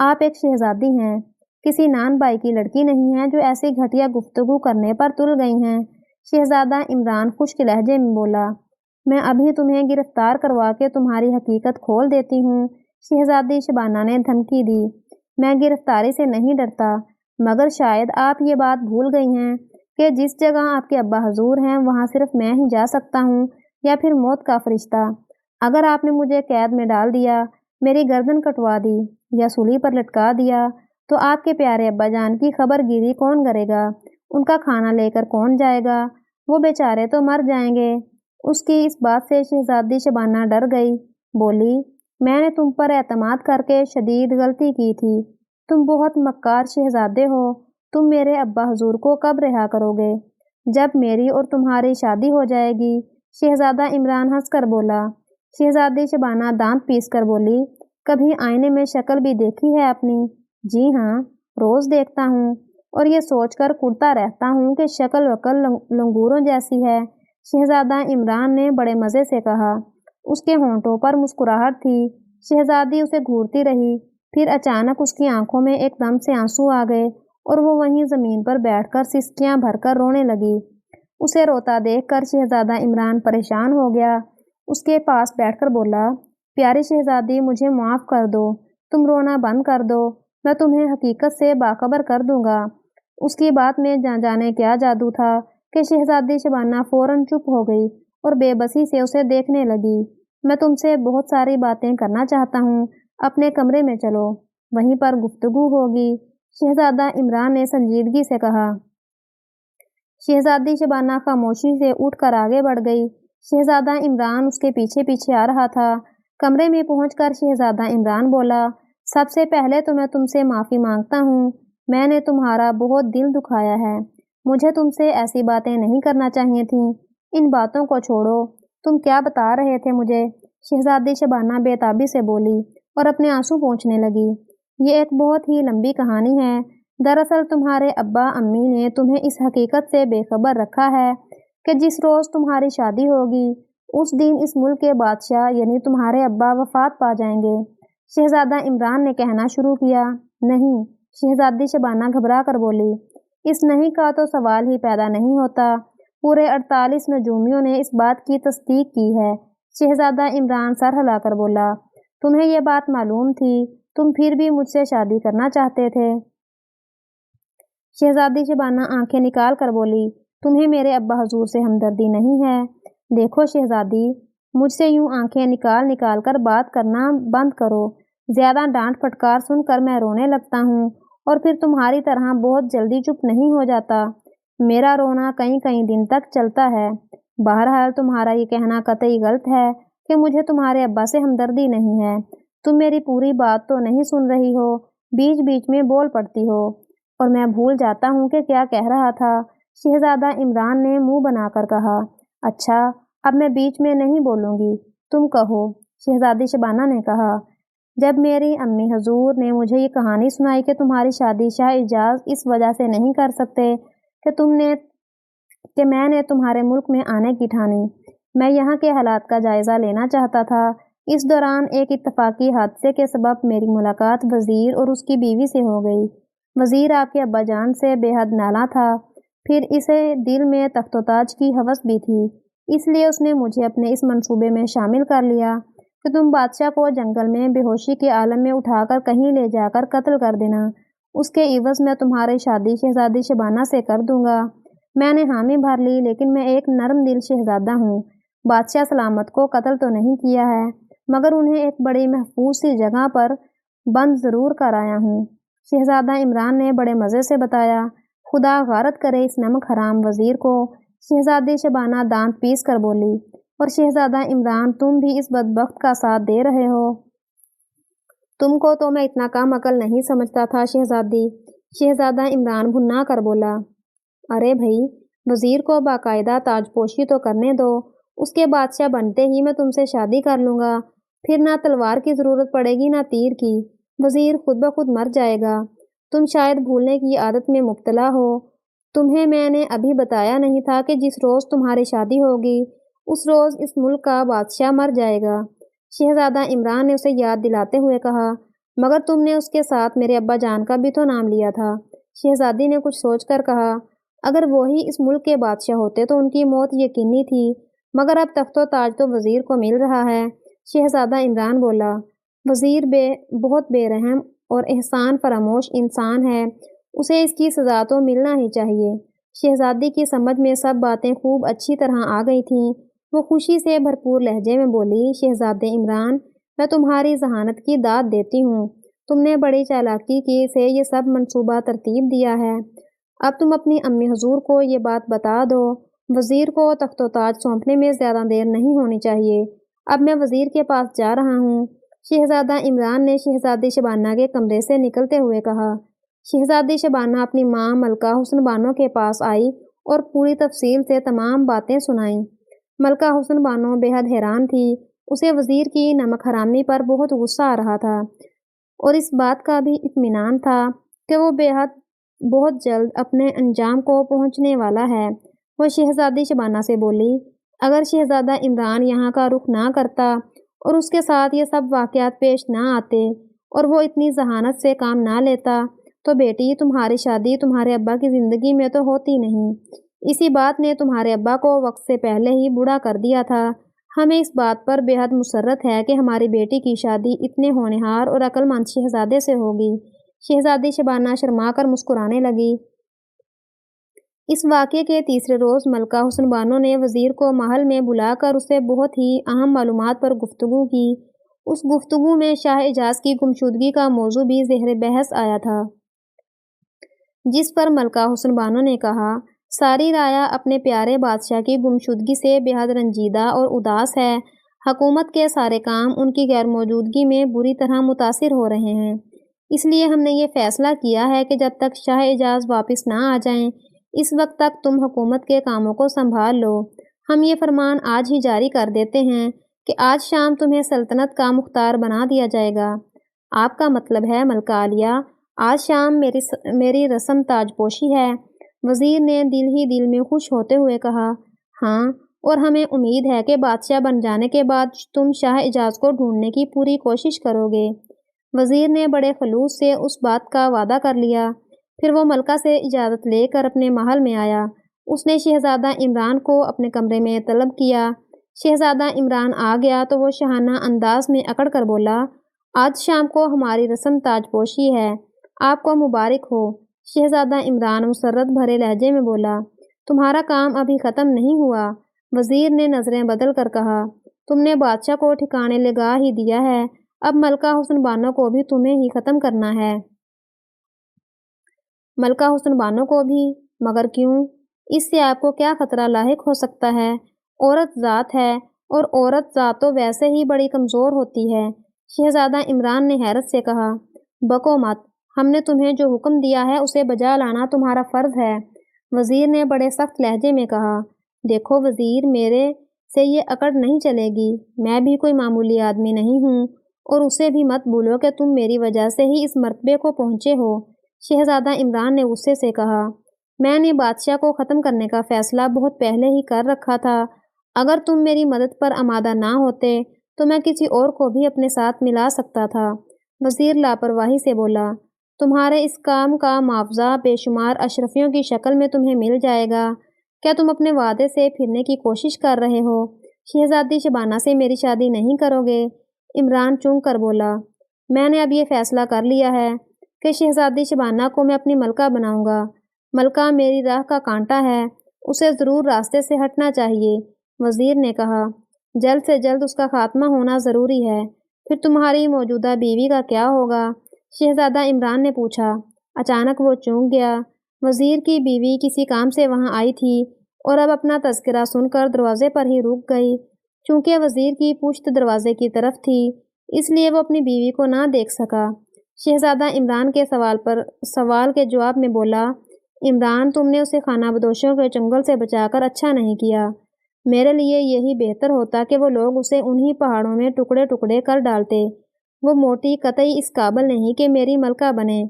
آپ ایک شہزادی ہیں، کسی نان بائی کی لڑکی نہیں ہیں جو ایسی گھٹیا گفتگو کرنے پر تل گئی ہیں۔ شہزادہ عمران خشک لہجے میں بولا، میں ابھی تمہیں گرفتار کروا کے تمہاری حقیقت کھول دیتی ہوں۔ شہزادی شبانہ نے دھمکی دی۔ میں گرفتاری سے نہیں ڈرتا، مگر شاید آپ یہ بات بھول گئی ہیں کہ جس جگہ آپ کے ابا حضور ہیں وہاں صرف میں ہی جا سکتا ہوں یا پھر موت کا فرشتہ۔ اگر آپ نے مجھے قید میں ڈال دیا، میری گردن کٹوا دی یا سولی پر لٹکا دیا تو آپ کے پیارے ابا جان کی خبر گیری کون کرے گا؟ ان کا کھانا لے کر کون جائے گا؟ وہ بیچارے تو مر جائیں گے۔ اس کی اس بات سے شہزادی شبانہ ڈر گئی، بولی، میں نے تم پر اعتماد کر کے شدید غلطی کی تھی، تم بہت مکار شہزادے ہو، تم میرے ابا حضور کو کب رہا کرو گے؟ جب میری اور تمہاری شادی ہو جائے گی۔ شہزادہ عمران ہنس کر بولا۔ شہزادی شبانہ دانت پیس کر بولی، کبھی آئینے میں شکل بھی دیکھی ہے اپنی؟ جی ہاں، روز دیکھتا ہوں، اور یہ سوچ کر کڑتا رہتا ہوں کہ شکل وکل لنگوروں جیسی ہے۔ شہزادہ عمران نے بڑے مزے سے کہا۔ اس کے ہونٹوں پر مسکراہٹ تھی۔ شہزادی اسے گھورتی رہی، پھر اچانک اس کی آنکھوں میں ایک دم سے آنسو آ گئے اور وہ وہیں زمین پر بیٹھ کر سسکیاں بھر کر رونے لگی۔ اسے روتا دیکھ کر شہزادہ عمران پریشان ہو گیا، اس کے پاس بیٹھ کر بولا، پیاری شہزادی مجھے معاف کر دو، تم رونا بند کر دو، میں تمہیں حقیقت سے باخبر کر دوں گا۔ اس کی بات میں جانے کیا جادو تھا کہ شہزادی شبانہ فوراً چپ ہو گئی اور بے بسی سے اسے دیکھنے لگی۔ میں تم سے بہت ساری باتیں کرنا چاہتا ہوں، اپنے کمرے میں چلو، وہیں پر گفتگو ہوگی، شہزادہ عمران نے سنجیدگی سے کہا۔ شہزادی شبانہ خاموشی سے اٹھ کر آگے بڑھ گئی۔ شہزادہ عمران اس کے پیچھے پیچھے آ رہا تھا۔ کمرے میں پہنچ کر شہزادہ عمران بولا، سب سے پہلے تو میں تم سے معافی مانگتا ہوں، میں نے تمہارا بہت دل دکھایا ہے، مجھے تم سے ایسی باتیں نہیں کرنا چاہیے تھیں، ان باتوں کو چھوڑو، تم کیا بتا رہے تھے مجھے؟ شہزادی شبانہ بے تابی سے بولی اور اپنے آنسو پونچھنے لگی۔ یہ ایک بہت ہی لمبی کہانی ہے، دراصل تمہارے ابا امی نے تمہیں اس حقیقت سے بے خبر رکھا ہے کہ جس روز تمہاری شادی ہوگی اس دن اس ملک کے بادشاہ یعنی تمہارے ابا وفات پا جائیں گے۔ شہزادہ عمران نے کہنا شروع کیا۔ نہیں، شہزادی شبانہ گھبرا کر بولی، اس نہیں کا تو سوال ہی پیدا نہیں ہوتا، پورے 48 نجومیوں نے اس بات کی تصدیق کی ہے۔ شہزادہ عمران سر ہلا کر بولا، تمہیں یہ بات معلوم تھی، تم پھر بھی مجھ سے شادی کرنا چاہتے تھے؟ شہزادی شبانہ آنکھیں نکال کر بولی، تمہیں میرے ابا حضور سے ہمدردی نہیں ہے؟ دیکھو شہزادی، مجھ سے یوں آنکھیں نکال کر بات کرنا بند کرو، زیادہ ڈانٹ پھٹکار سن کر میں رونے لگتا ہوں اور پھر تمہاری طرح بہت جلدی چپ نہیں ہو جاتا، میرا رونا کئی دن تک چلتا ہے۔ بہرحال تمہارا یہ کہنا قطعی غلط ہے کہ مجھے تمہارے ابا سے ہمدردی نہیں ہے، تم میری پوری بات تو نہیں سن رہی ہو، بیچ بیچ میں بول پڑتی ہو اور میں بھول جاتا ہوں کہ کیا کہہ رہا تھا۔ شہزادہ عمران نے منہ بنا کر کہا، اچھا اب میں بیچ میں نہیں بولوں گی، تم کہو۔ شہزادی شبانہ نے کہا، جب میری امی حضور نے مجھے یہ کہانی سنائی کہ تمہاری شادی شاہ اعجاز اس وجہ سے نہیں کر سکتے کہ میں نے تمہارے ملک میں آنے کی ٹھانی، میں یہاں کے حالات کا جائزہ لینا چاہتا تھا۔ اس دوران ایک اتفاقی حادثے کے سبب میری ملاقات وزیر اور اس کی بیوی سے ہو گئی۔ وزیر آپ کے ابا جان سے بے حد نالاں تھا، پھر اسے دل میں تخت و تاج کی ہوس بھی تھی، اس لیے اس نے مجھے اپنے اس منصوبے میں شامل کر لیا کہ تم بادشاہ کو جنگل میں بے ہوشی کے عالم میں اٹھا کر کہیں لے جا کر قتل کر دینا، اس کے عوض میں تمہاری شادی شہزادی شبانہ سے کر دوں گا۔ میں نے حامی بھر لی، لیکن میں ایک نرم دل شہزادہ ہوں، بادشاہ سلامت کو قتل تو نہیں کیا ہے، مگر انہیں ایک بڑی محفوظ سی جگہ پر بند ضرور کر آیا ہوں۔ شہزادہ عمران نے بڑے مزے سے بتایا۔ خدا غارت کرے اس نمک حرام وزیر کو، شہزادی شبانہ دانت پیس کر بولی، اور شہزادہ عمران تم بھی اس بدبخت کا ساتھ دے رہے ہو۔ تم کو تو میں اتنا کم عقل نہیں سمجھتا تھا شہزادی۔ شہزادہ عمران بھنا کر بولا، ارے بھائی، وزیر کو باقاعدہ تاج پوشی تو کرنے دو، اس کے بادشاہ بنتے ہی میں تم سے شادی کر لوں گا، پھر نہ تلوار کی ضرورت پڑے گی نہ تیر کی، وزیر خود بخود مر جائے گا۔ تم شاید بھولنے کی عادت میں مبتلا ہو، تمہیں میں نے ابھی بتایا نہیں تھا کہ جس روز تمہاری شادی ہوگی اس روز اس ملک کا بادشاہ مر جائے گا۔ شہزادہ عمران نے اسے یاد دلاتے ہوئے کہا، مگر تم نے اس کے ساتھ میرے ابا جان کا بھی تو نام لیا تھا۔ شہزادی نے کچھ سوچ کر کہا، اگر وہی اس ملک کے بادشاہ ہوتے تو ان کی موت یقینی تھی، مگر اب تخت و تاج تو وزیر کو مل رہا ہے۔ شہزادہ عمران بولا، وزیر بہت بے رحم اور احسان فراموش انسان ہے، اسے اس کی سزا تو ملنا ہی چاہیے۔ شہزادی کی سمجھ میں سب باتیں خوب اچھی طرح آ گئی تھیں، وہ خوشی سے بھرپور لہجے میں بولی، شہزادے عمران، میں تمہاری ذہانت کی داد دیتی ہوں، تم نے بڑی چالاکی سے یہ سب منصوبہ ترتیب دیا ہے۔ اب تم اپنی امی حضور کو یہ بات بتا دو، وزیر کو تخت و تاج سونپنے میں زیادہ دیر نہیں ہونی چاہیے، اب میں وزیر کے پاس جا رہا ہوں۔ شہزادہ عمران نے شہزادی شبانہ کے کمرے سے نکلتے ہوئے کہا۔ شہزادی شبانہ اپنی ماں ملکہ حسن بانو کے پاس آئی اور پوری تفصیل سے تمام باتیں سنائیں۔ ملکہ حسن بانو بے حد حیران تھی، اسے وزیر کی نمک حرامی پر بہت غصہ آ رہا تھا، اور اس بات کا بھی اطمینان تھا کہ وہ بہت جلد اپنے انجام کو پہنچنے والا ہے۔ وہ شہزادی شبانہ سے بولی، اگر شہزادہ عمران یہاں کا رخ نہ کرتا اور اس کے ساتھ یہ سب واقعات پیش نہ آتے اور وہ اتنی ذہانت سے کام نہ لیتا تو بیٹی تمہاری شادی تمہارے ابا کی زندگی میں تو ہوتی نہیں۔ اسی بات نے تمہارے ابا کو وقت سے پہلے ہی بوڑھا کر دیا تھا۔ ہمیں اس بات پر بے حد مسرت ہے کہ ہماری بیٹی کی شادی اتنے ہونہار اور عقل مند شہزادے سے ہوگی۔ شہزادی شبانہ شرما کر مسکرانے لگی۔ اس واقعے کے تیسرے روز ملکہ حسن بانو نے وزیر کو محل میں بلا کر اسے بہت ہی اہم معلومات پر گفتگو کی۔ اس گفتگو میں شاہ اعجاز کی گمشدگی کا موضوع بھی زیر بحث آیا تھا، جس پر ملکہ حسن بانو نے کہا، ساری رعایا اپنے پیارے بادشاہ کی گمشدگی سے بے حد رنجیدہ اور اداس ہے، حکومت کے سارے کام ان کی غیر موجودگی میں بری طرح متاثر ہو رہے ہیں، اس لیے ہم نے یہ فیصلہ کیا ہے کہ جب تک شاہ اعجاز واپس نہ آ جائیں اس وقت تک تم حکومت کے کاموں کو سنبھال لو۔ ہم یہ فرمان آج ہی جاری کر دیتے ہیں کہ آج شام تمہیں سلطنت کا مختار بنا دیا جائے گا۔ آپ کا مطلب ہے ملکہ عالیہ، آج شام میری رسم تاج پوشی ہے؟ وزیر نے دل ہی دل میں خوش ہوتے ہوئے کہا، ہاں، اور ہمیں امید ہے کہ بادشاہ بن جانے کے بعد تم شاہ اعجاز کو ڈھونڈنے کی پوری کوشش کرو گے۔ وزیر نے بڑے خلوص سے اس بات کا وعدہ کر لیا۔ پھر وہ ملکہ سے اجازت لے کر اپنے محل میں آیا۔ اس نے شہزادہ عمران کو اپنے کمرے میں طلب کیا۔ شہزادہ عمران آ گیا تو وہ شاہانہ انداز میں اکڑ کر بولا، آج شام کو ہماری رسم تاج پوشی ہے، آپ کو مبارک ہو۔ شہزادہ عمران مسرت بھرے لہجے میں بولا، تمہارا کام ابھی ختم نہیں ہوا۔ وزیر نے نظریں بدل کر کہا، تم نے بادشاہ کو ٹھکانے لگا ہی دیا ہے، اب ملکہ حسن بانو کو بھی تمہیں ہی ختم کرنا ہے۔ ملکہ حسن بانو کو بھی؟ مگر کیوں؟ اس سے آپ کو کیا خطرہ لاحق ہو سکتا ہے؟ عورت ذات ہے، اور عورت ذات تو ویسے ہی بڑی کمزور ہوتی ہے۔ شہزادہ عمران نے حیرت سے کہا، بکو مت، ہم نے تمہیں جو حکم دیا ہے اسے بجا لانا تمہارا فرض ہے۔ وزیر نے بڑے سخت لہجے میں کہا، دیکھو وزیر، میرے سے یہ اکڑ نہیں چلے گی۔ میں بھی کوئی معمولی آدمی نہیں ہوں، اور اسے بھی مت بھولو کہ تم میری وجہ سے ہی اس مرتبے کو پہنچے ہو۔ شہزادہ عمران نے غصے سے کہا، میں نے بادشاہ کو ختم کرنے کا فیصلہ بہت پہلے ہی کر رکھا تھا۔ اگر تم میری مدد پر آمادہ نہ ہوتے تو میں کسی اور کو بھی اپنے ساتھ ملا سکتا تھا۔ وزیر لاپرواہی سے بولا، تمہارے اس کام کا معاوضہ بے شمار اشرفیوں کی شکل میں تمہیں مل جائے گا۔ کیا تم اپنے وعدے سے پھرنے کی کوشش کر رہے ہو؟ شہزادی شبانہ سے میری شادی نہیں کرو گے؟ عمران چونک کر بولا، میں نے اب یہ فیصلہ کر لیا ہے کہ شہزادی شبانہ کو میں اپنی ملکہ بناؤں گا۔ ملکہ میری راہ کا کانٹا ہے، اسے ضرور راستے سے ہٹنا چاہیے۔ وزیر نے کہا، جلد سے جلد اس کا خاتمہ ہونا ضروری ہے۔ پھر تمہاری موجودہ بیوی کا کیا ہوگا؟ شہزادہ عمران نے پوچھا۔ اچانک وہ چونک گیا۔ وزیر کی بیوی کسی کام سے وہاں آئی تھی اور اب اپنا تذکرہ سن کر دروازے پر ہی رک گئی۔ چونکہ وزیر کی پشت دروازے کی طرف تھی، اس لیے وہ اپنی بیوی کو نہ دیکھ سکا۔ شہزادہ عمران کے سوال کے جواب میں بولا، عمران، تم نے اسے خانہ بدوشوں کے چنگل سے بچا کر اچھا نہیں کیا۔ میرے لیے یہی بہتر ہوتا کہ وہ لوگ اسے انہی پہاڑوں میں ٹکڑے ٹکڑے کر ڈالتے۔ وہ موٹی قطعی اس قابل نہیں کہ میری ملکہ بنے۔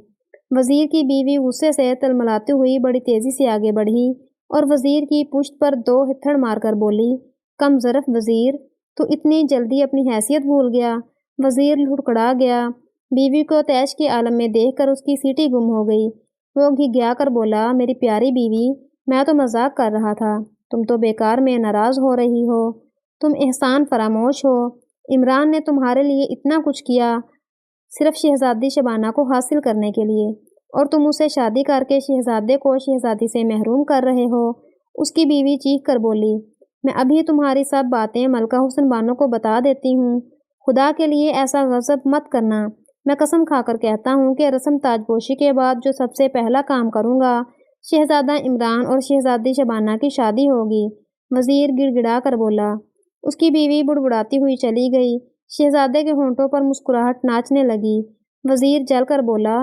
وزیر کی بیوی غصے سے تلملاتی ہوئی بڑی تیزی سے آگے بڑھی اور وزیر کی پشت پر 2 ہتھڑ مار کر بولی، کم ظرف وزیر، تو اتنی جلدی اپنی حیثیت بھول گیا؟ وزیر لڑکھڑا گیا۔ بیوی کو طیش کے عالم میں دیکھ کر اس کی سیٹی گم ہو گئی۔ وہ گھگھیا کر بولا، میری پیاری بیوی، میں تو مذاق کر رہا تھا، تم تو بیکار میں ناراض ہو رہی ہو، تم احسان فراموش ہو۔ عمران نے تمہارے لیے اتنا کچھ کیا صرف شہزادی شبانہ کو حاصل کرنے کے لیے، اور تم اسے شادی کر کے شہزادے کو شہزادی سے محروم کر رہے ہو۔ اس کی بیوی چیخ کر بولی، میں ابھی تمہاری سب باتیں ملکہ حسن بانو کو بتا دیتی ہوں۔ خدا کے لیے ایسا غضب مت کرنا۔ میں قسم کھا کر کہتا ہوں کہ رسم تاج پوشی کے بعد جو سب سے پہلا کام کروں گا، شہزادہ عمران اور شہزادی شبانہ کی شادی ہوگی۔ وزیر گڑ گڑا کر بولا۔ اس کی بیوی بڑبڑاتی ہوئی چلی گئی۔ شہزادے کے ہونٹوں پر مسکراہٹ ناچنے لگی۔ وزیر جل کر بولا،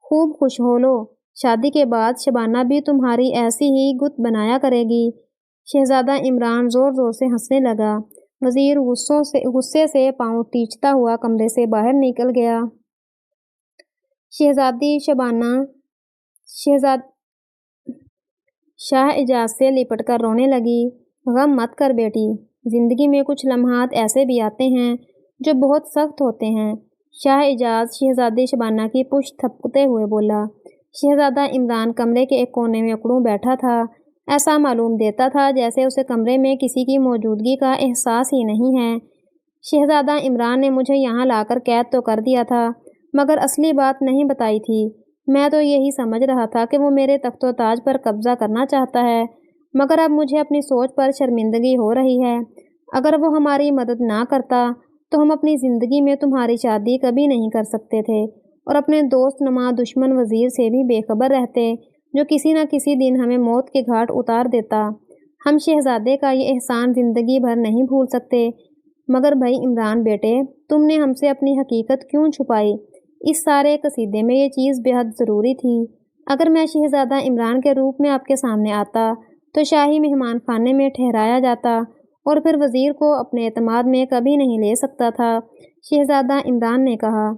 خوب خوش ہو لو، شادی کے بعد شبانہ بھی تمہاری ایسی ہی گت بنایا کرے گی۔ شہزادہ عمران زور زور سے ہنسنے لگا۔ وزیر غصے سے پاؤں ٹیچتا ہوا کمرے سے باہر نکل گیا۔ شہزادی شبانہ شاہ اعجاز سے لپٹ کر رونے لگی۔ غم مت کر بیٹی، زندگی میں کچھ لمحات ایسے بھی آتے ہیں جو بہت سخت ہوتے ہیں۔ شاہ اعجاز شہزادی شبانہ کی پشت تھپکتے ہوئے بولا۔ شہزادہ عمران کمرے کے ایک کونے میں اکڑوں بیٹھا تھا۔ ایسا معلوم دیتا تھا جیسے اسے کمرے میں کسی کی موجودگی کا احساس ہی نہیں ہے۔ شہزادہ عمران نے مجھے یہاں لا کر قید تو کر دیا تھا، مگر اصلی بات نہیں بتائی تھی۔ میں تو یہی سمجھ رہا تھا کہ وہ میرے تخت و تاج پر قبضہ کرنا چاہتا ہے، مگر اب مجھے اپنی سوچ پر شرمندگی ہو رہی ہے۔ اگر وہ ہماری مدد نہ کرتا تو ہم اپنی زندگی میں تمہاری شادی کبھی نہیں کر سکتے تھے، اور اپنے دوست نما دشمن وزیر سے بھی بے خبر رہتے، جو کسی نہ کسی دن ہمیں موت کے گھاٹ اتار دیتا۔ ہم شہزادے کا یہ احسان زندگی بھر نہیں بھول سکتے۔ مگر بھائی عمران بیٹے، تم نے ہم سے اپنی حقیقت کیوں چھپائی؟ اس سارے قصیدے میں یہ چیز بے حد ضروری تھی۔ اگر میں شہزادہ عمران کے روپ میں آپ کے سامنے آتا تو شاہی مہمان خانے میں ٹھہرایا جاتا، اور پھر وزیر کو اپنے اعتماد میں کبھی نہیں لے سکتا تھا۔ شہزادہ عمران نے کہا۔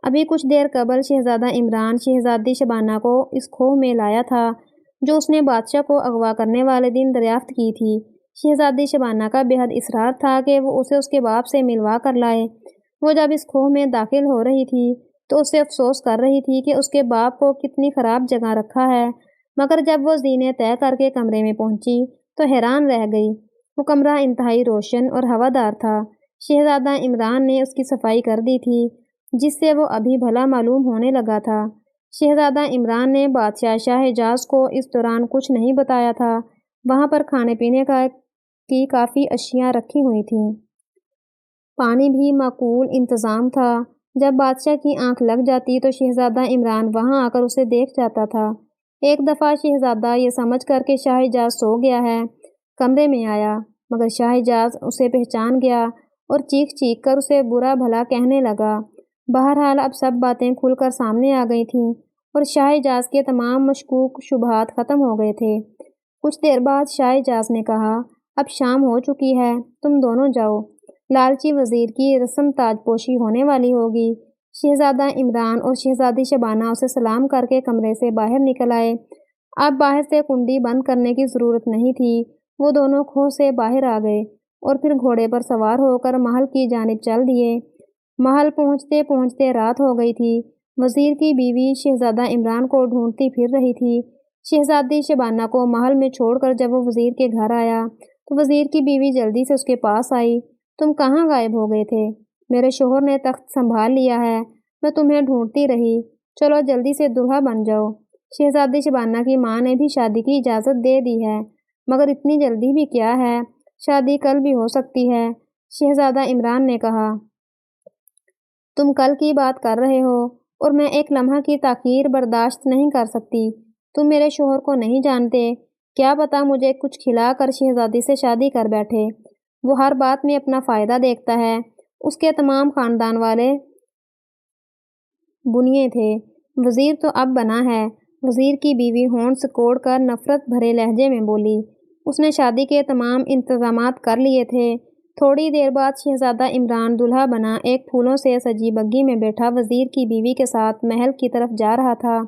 ابھی کچھ دیر قبل شہزادہ عمران شہزادی شبانہ کو اس کھوہ میں لایا تھا جو اس نے بادشاہ کو اغوا کرنے والے دن دریافت کی تھی۔ شہزادی شبانہ کا بے حد اصرار تھا کہ وہ اسے اس کے باپ سے ملوا کر لائے۔ وہ جب اس کھوہ میں داخل ہو رہی تھی تو اسے افسوس کر رہی تھی کہ اس کے باپ کو کتنی خراب جگہ رکھا ہے، مگر جب وہ زینے طے کر کے کمرے میں پہنچی تو حیران رہ گئی۔ وہ کمرہ انتہائی روشن اور ہوادار تھا۔ شہزادہ عمران نے اس کی صفائی کر دی تھی، جس سے وہ ابھی بھلا معلوم ہونے لگا تھا۔ شہزادہ عمران نے بادشاہ شاہ اعجاز کو اس دوران کچھ نہیں بتایا تھا۔ وہاں پر کھانے پینے کی کافی اشیاء رکھی ہوئی تھیں۔ پانی بھی معقول انتظام تھا۔ جب بادشاہ کی آنکھ لگ جاتی تو شہزادہ عمران وہاں آ کر اسے دیکھ جاتا تھا۔ ایک دفعہ شہزادہ یہ سمجھ کر کہ شاہ اعجاز سو گیا ہے، کمرے میں آیا، مگر شاہ اعجاز اسے پہچان گیا اور چیخ چیخ کر اسے برا بھلا کہنے لگا۔ بہرحال اب سب باتیں کھل کر سامنے آ گئی تھیں اور شاہ اعجاز کے تمام مشکوک شبہات ختم ہو گئے تھے۔ کچھ دیر بعد شاہ اعجاز نے کہا، اب شام ہو چکی ہے، تم دونوں جاؤ، لالچی وزیر کی رسم تاج پوشی ہونے والی ہوگی۔ شہزادہ عمران اور شہزادی شبانہ اسے سلام کر کے کمرے سے باہر نکل آئے۔ اب باہر سے کنڈی بند کرنے کی ضرورت نہیں تھی، وہ دونوں کھو سے باہر آ گئے اور پھر گھوڑے پر سوار ہو کر محل کی جانب چل دیے۔ محل پہنچتے پہنچتے رات ہو گئی تھی۔ وزیر کی بیوی شہزادہ عمران کو ڈھونڈتی پھر رہی تھی۔ شہزادی شبانہ کو محل میں چھوڑ کر جب وہ وزیر کے گھر آیا تو وزیر کی بیوی جلدی سے اس کے پاس آئی۔ تم کہاں غائب ہو گئے تھے؟ میرے شوہر نے تخت سنبھال لیا ہے، میں تمہیں ڈھونڈتی رہی، چلو جلدی سے دلہا بن جاؤ۔ شہزادی شبانہ کی ماں نے بھی شادی کی اجازت دے دی ہے، مگر اتنی جلدی بھی کیا ہے، شادی کل بھی ہو سکتی ہے۔ شہزادہ عمران نے کہا، تم کل کی بات کر رہے ہو اور میں ایک لمحہ کی تاخیر برداشت نہیں کر سکتی۔ تم میرے شوہر کو نہیں جانتے، کیا پتہ مجھے کچھ کھلا کر شہزادی سے شادی کر بیٹھے۔ وہ ہر بات میں اپنا فائدہ دیکھتا ہے، اس کے تمام خاندان والے بنیے تھے۔ وزیر تو اب بنا ہے، وزیر کی بیوی ہونٹ سکوڑ کر نفرت بھرے لہجے میں بولی۔ اس نے شادی کے تمام انتظامات کر لیے تھے۔ تھوڑی دیر بعد شہزادہ عمران دلہا بنا ایک پھولوں سے سجی بگھی میں بیٹھا وزیر کی بیوی کے ساتھ محل کی طرف جا رہا تھا۔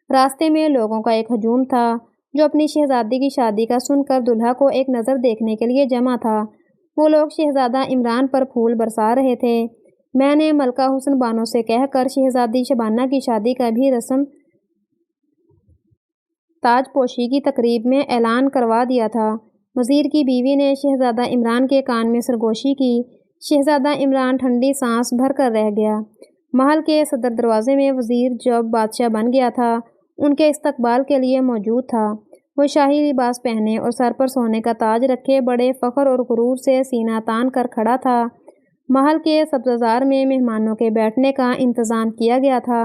راستے میں لوگوں کا ایک ہجوم تھا جو اپنی شہزادی کی شادی کا سن کر دلہا کو ایک نظر دیکھنے کے لیے جمع تھا۔ وہ لوگ شہزادہ عمران پر پھول برسا رہے تھے۔ میں نے ملکہ حسن بانو سے کہہ کر شہزادی شبانہ کی شادی کا بھی رسم تاج پوشی کی تقریب میں اعلان کروا دیا تھا۔ وزیر کی بیوی نے شہزادہ عمران کے کان میں سرگوشی کی۔ شہزادہ عمران ٹھنڈی سانس بھر کر رہ گیا۔ محل کے صدر دروازے میں وزیر جو اب بادشاہ بن گیا تھا، ان کے استقبال کے لیے موجود تھا۔ وہ شاہی لباس پہنے اور سر پر سونے کا تاج رکھے بڑے فخر اور غرور سے سینہ تان کر کھڑا تھا۔ محل کے سبززار میں مہمانوں کے بیٹھنے کا انتظام کیا گیا تھا۔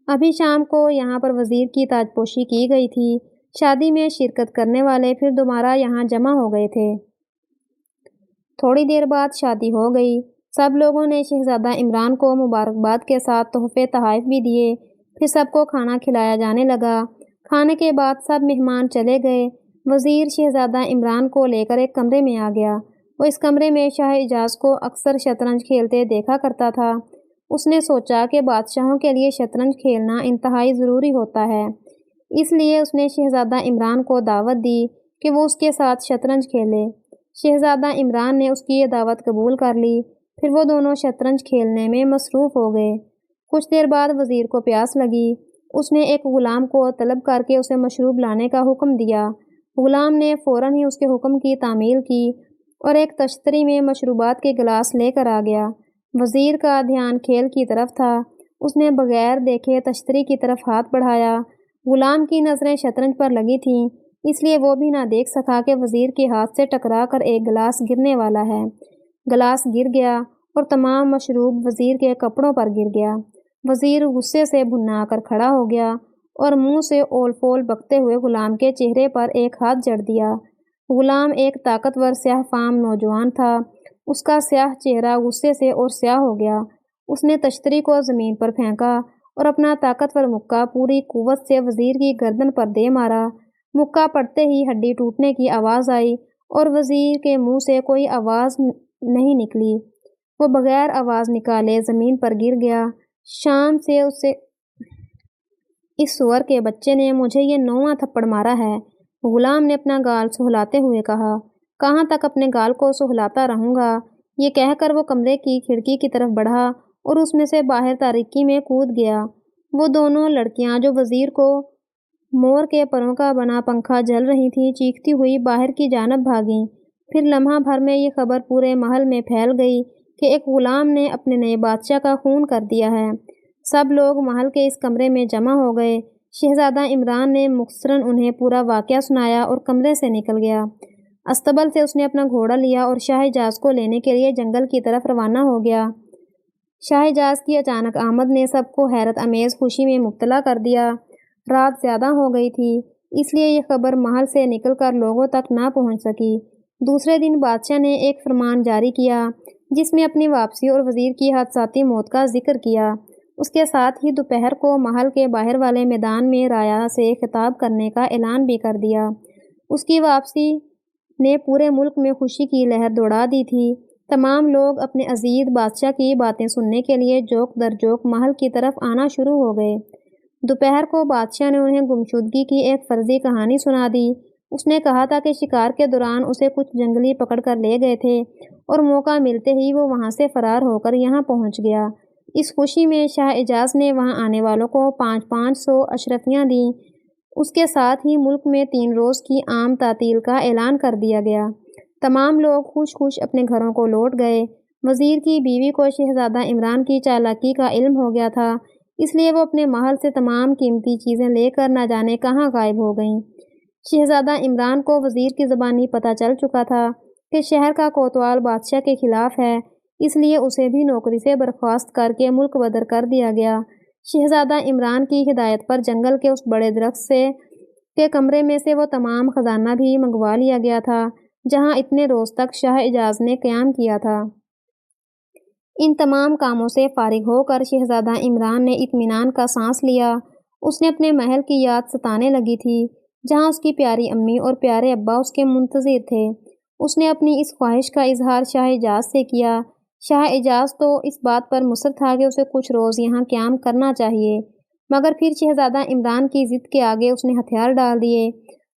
ابھی شام کو یہاں پر وزیر کی تاج پوشی کی گئی تھی۔ شادی میں شرکت کرنے والے پھر دوبارہ یہاں جمع ہو گئے تھے۔ تھوڑی دیر بعد شادی ہو گئی۔ سب لوگوں نے شہزادہ عمران کو مبارکباد کے ساتھ تحفے تحائف بھی دیے۔ پھر سب کو کھانا کھلایا جانے لگا۔ کھانے کے بعد سب مہمان چلے گئے۔ وزیر شہزادہ عمران کو لے کر ایک کمرے میں آ گیا۔ وہ اس کمرے میں شاہ اعجاز کو اکثر شطرنج کھیلتے دیکھا کرتا تھا۔ اس نے سوچا کہ بادشاہوں کے لیے شطرنج کھیلنا انتہائی ضروری ہوتا ہے، اس لیے اس نے شہزادہ عمران کو دعوت دی کہ وہ اس کے ساتھ شطرنج کھیلے۔ شہزادہ عمران نے اس کی یہ دعوت قبول کر لی۔ پھر وہ دونوں شطرنج کھیلنے میں مصروف ہو گئے۔ کچھ دیر بعد وزیر کو پیاس لگی۔ اس نے ایک غلام کو طلب کر کے اسے مشروب لانے کا حکم دیا۔ غلام نے فوراً ہی اس کے حکم کی تعمیل کی اور ایک تشتری میں مشروبات کے گلاس لے کر آ گیا۔ وزیر کا دھیان کھیل کی طرف تھا۔ اس نے بغیر دیکھے تشتری کی طرف ہاتھ بڑھایا۔ غلام کی نظریں شطرنج پر لگی تھیں، اس لیے وہ بھی نہ دیکھ سکا کہ وزیر کے ہاتھ سے ٹکرا کر ایک گلاس گرنے والا ہے۔ گلاس گر گیا اور تمام مشروب وزیر کے کپڑوں پر گر گیا۔ وزیر غصے سے بھنا کر کھڑا ہو گیا اور منہ سے اول پول بکتے ہوئے غلام کے چہرے پر ایک ہاتھ جڑ دیا۔ غلام ایک طاقتور سیاہ فام نوجوان تھا۔ اس کا سیاہ چہرہ غصے سے اور سیاہ ہو گیا۔ اس نے تشتری کو زمین پر پھینکا اور اپنا طاقتور مکہ پوری قوت سے وزیر کی گردن پر دے مارا۔ مکہ پڑتے ہی ہڈی ٹوٹنے کی آواز آئی اور وزیر کے منہ سے کوئی آواز نہیں نکلی۔ وہ بغیر آواز نکالے زمین پر گر گیا۔ شام سے اسے اس سور کے بچے نے مجھے یہ 9واں تھپڑ مارا ہے، غلام نے اپنا گال سہلاتے ہوئے کہا۔ کہاں تک اپنے گال کو سہلاتا رہوں گا، یہ کہہ کر وہ کمرے کی کھڑکی کی طرف بڑھا اور اس میں سے باہر تاریکی میں کود گیا۔ وہ دونوں لڑکیاں جو وزیر کو مور کے پروں کا بنا پنکھا جل رہی تھیں، چیختی ہوئی باہر کی جانب بھاگیں۔ پھر لمحہ بھر میں یہ خبر پورے محل میں پھیل گئی کہ ایک غلام نے اپنے نئے بادشاہ کا خون کر دیا ہے۔ سب لوگ محل کے اس کمرے میں جمع ہو گئے۔ شہزادہ عمران نے مختصراً انہیں پورا واقعہ سنایا اور کمرے سے نکل گیا۔ استبل سے اس نے اپنا گھوڑا لیا اور شاہ اعجاز کو لینے کے لیے جنگل کی طرف روانہ ہو گیا۔ شاہ اعجاز کی اچانک آمد نے سب کو حیرت امیز خوشی میں مبتلا کر دیا۔ رات زیادہ ہو گئی تھی، اس لیے یہ خبر محل سے نکل کر لوگوں تک نہ پہنچ سکی۔ دوسرے دن بادشاہ نے ایک فرمان جاری کیا جس میں اپنی واپسی اور وزیر کی حادثاتی موت کا ذکر کیا۔ اس کے ساتھ ہی دوپہر کو محل کے باہر والے میدان میں رایا سے خطاب کرنے کا اعلان بھی کر دیا۔ اس کی واپسی نے پورے ملک میں خوشی کی لہر دوڑا دی تھی۔ تمام لوگ اپنے عزیز بادشاہ کی باتیں سننے کے لیے جوک در جوک محل کی طرف آنا شروع ہو گئے۔ دوپہر کو بادشاہ نے انہیں گمشدگی کی ایک فرضی کہانی سنا دی۔ اس نے کہا تھا کہ شکار کے دوران اسے کچھ جنگلی پکڑ کر لے گئے تھے اور موقع ملتے ہی وہ وہاں سے فرار ہو کر یہاں پہنچ گیا۔ اس خوشی میں شاہ اعجاز نے وہاں آنے والوں کو 500 اشرفیاں دیں۔ اس کے ساتھ ہی ملک میں 3 روز کی عام تعطیل کا اعلان کر دیا گیا۔ تمام لوگ خوش خوش اپنے گھروں کو لوٹ گئے۔ وزیر کی بیوی کو شہزادہ عمران کی چالاکی کا علم ہو گیا تھا، اس لیے وہ اپنے محل سے تمام قیمتی چیزیں لے کر نہ جانے کہاں غائب ہو گئیں۔ شہزادہ عمران کو وزیر کی زبانی پتہ چل چکا تھا کہ شہر کا کوتوال بادشاہ کے خلاف ہے، اس لیے اسے بھی نوکری سے برخاست کر کے ملک بدر کر دیا گیا۔ شہزادہ عمران کی ہدایت پر جنگل کے اس بڑے درخت کے کمرے میں سے وہ تمام خزانہ بھی منگوا لیا گیا تھا جہاں اتنے روز تک شاہ اعجاز نے قیام کیا تھا۔ ان تمام کاموں سے فارغ ہو کر شہزادہ عمران نے اطمینان کا سانس لیا۔ اس نے اپنے محل کی یاد ستانے لگی تھی جہاں اس کی پیاری امی اور پیارے ابا اس کے منتظر تھے۔ اس نے اپنی اس خواہش کا اظہار شاہ اعجاز سے کیا۔ شاہ اعجاز تو اس بات پر مصر تھا کہ اسے کچھ روز یہاں قیام کرنا چاہیے، مگر پھر شہزادہ عمران کی ضد کے آگے اس نے ہتھیار ڈال دیے۔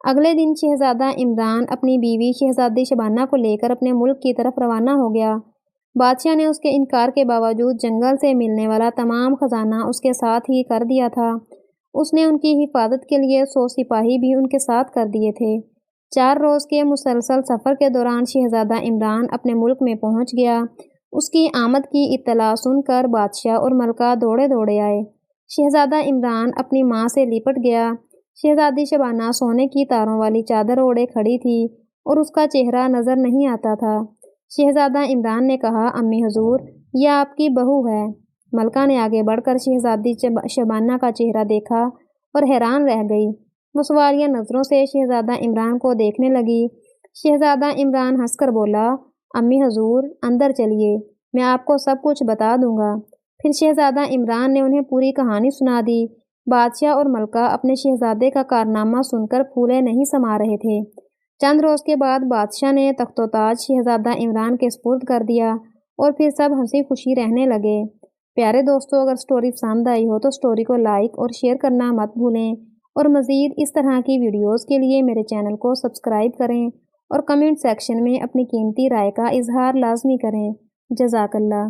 اگلے دن شہزادہ عمران اپنی بیوی شہزادی شبانہ کو لے کر اپنے ملک کی طرف روانہ ہو گیا۔ بادشاہ نے اس کے انکار کے باوجود جنگل سے ملنے والا تمام خزانہ اس کے ساتھ ہی کر دیا تھا۔ اس نے ان کی حفاظت کے لیے 100 سپاہی بھی ان کے ساتھ کر دیے تھے۔ 4 روز کے مسلسل سفر کے دوران شہزادہ عمران اپنے ملک میں پہنچ گیا۔ اس کی آمد کی اطلاع سن کر بادشاہ اور ملکہ دوڑے دوڑے آئے۔ شہزادہ عمران اپنی ماں سے لپٹ گیا۔ شہزادی شبانہ سونے کی تاروں والی چادر اوڑھے کھڑی تھی اور اس کا چہرہ نظر نہیں آتا تھا۔ شہزادہ عمران نے کہا، امی حضور، یہ آپ کی بہو ہے۔ ملکہ نے آگے بڑھ کر شہزادی شبانہ کا چہرہ دیکھا اور حیران رہ گئی۔ وہ سوالیہ نظروں سے شہزادہ عمران کو دیکھنے لگی۔ شہزادہ عمران ہنس کر بولا، امی حضور، اندر چلیے، میں آپ کو سب کچھ بتا دوں گا۔ پھر شہزادہ عمران نے انہیں پوری کہانی سنا دی۔ بادشاہ اور ملکہ اپنے شہزادے کا کارنامہ سن کر پھولے نہیں سما رہے تھے۔ چند روز کے بعد بادشاہ نے تخت و تاج شہزادہ عمران کے سپرد کر دیا اور پھر سب ہنسی خوشی رہنے لگے۔ پیارے دوستو، اگر سٹوری پسند آئی ہو تو سٹوری کو لائک اور شیئر کرنا مت بھولیں، اور مزید اس طرح کی ویڈیوز کے لیے میرے چینل کو سبسکرائب کریں اور کمنٹ سیکشن میں اپنی قیمتی رائے کا اظہار لازمی کریں۔ جزاک اللہ۔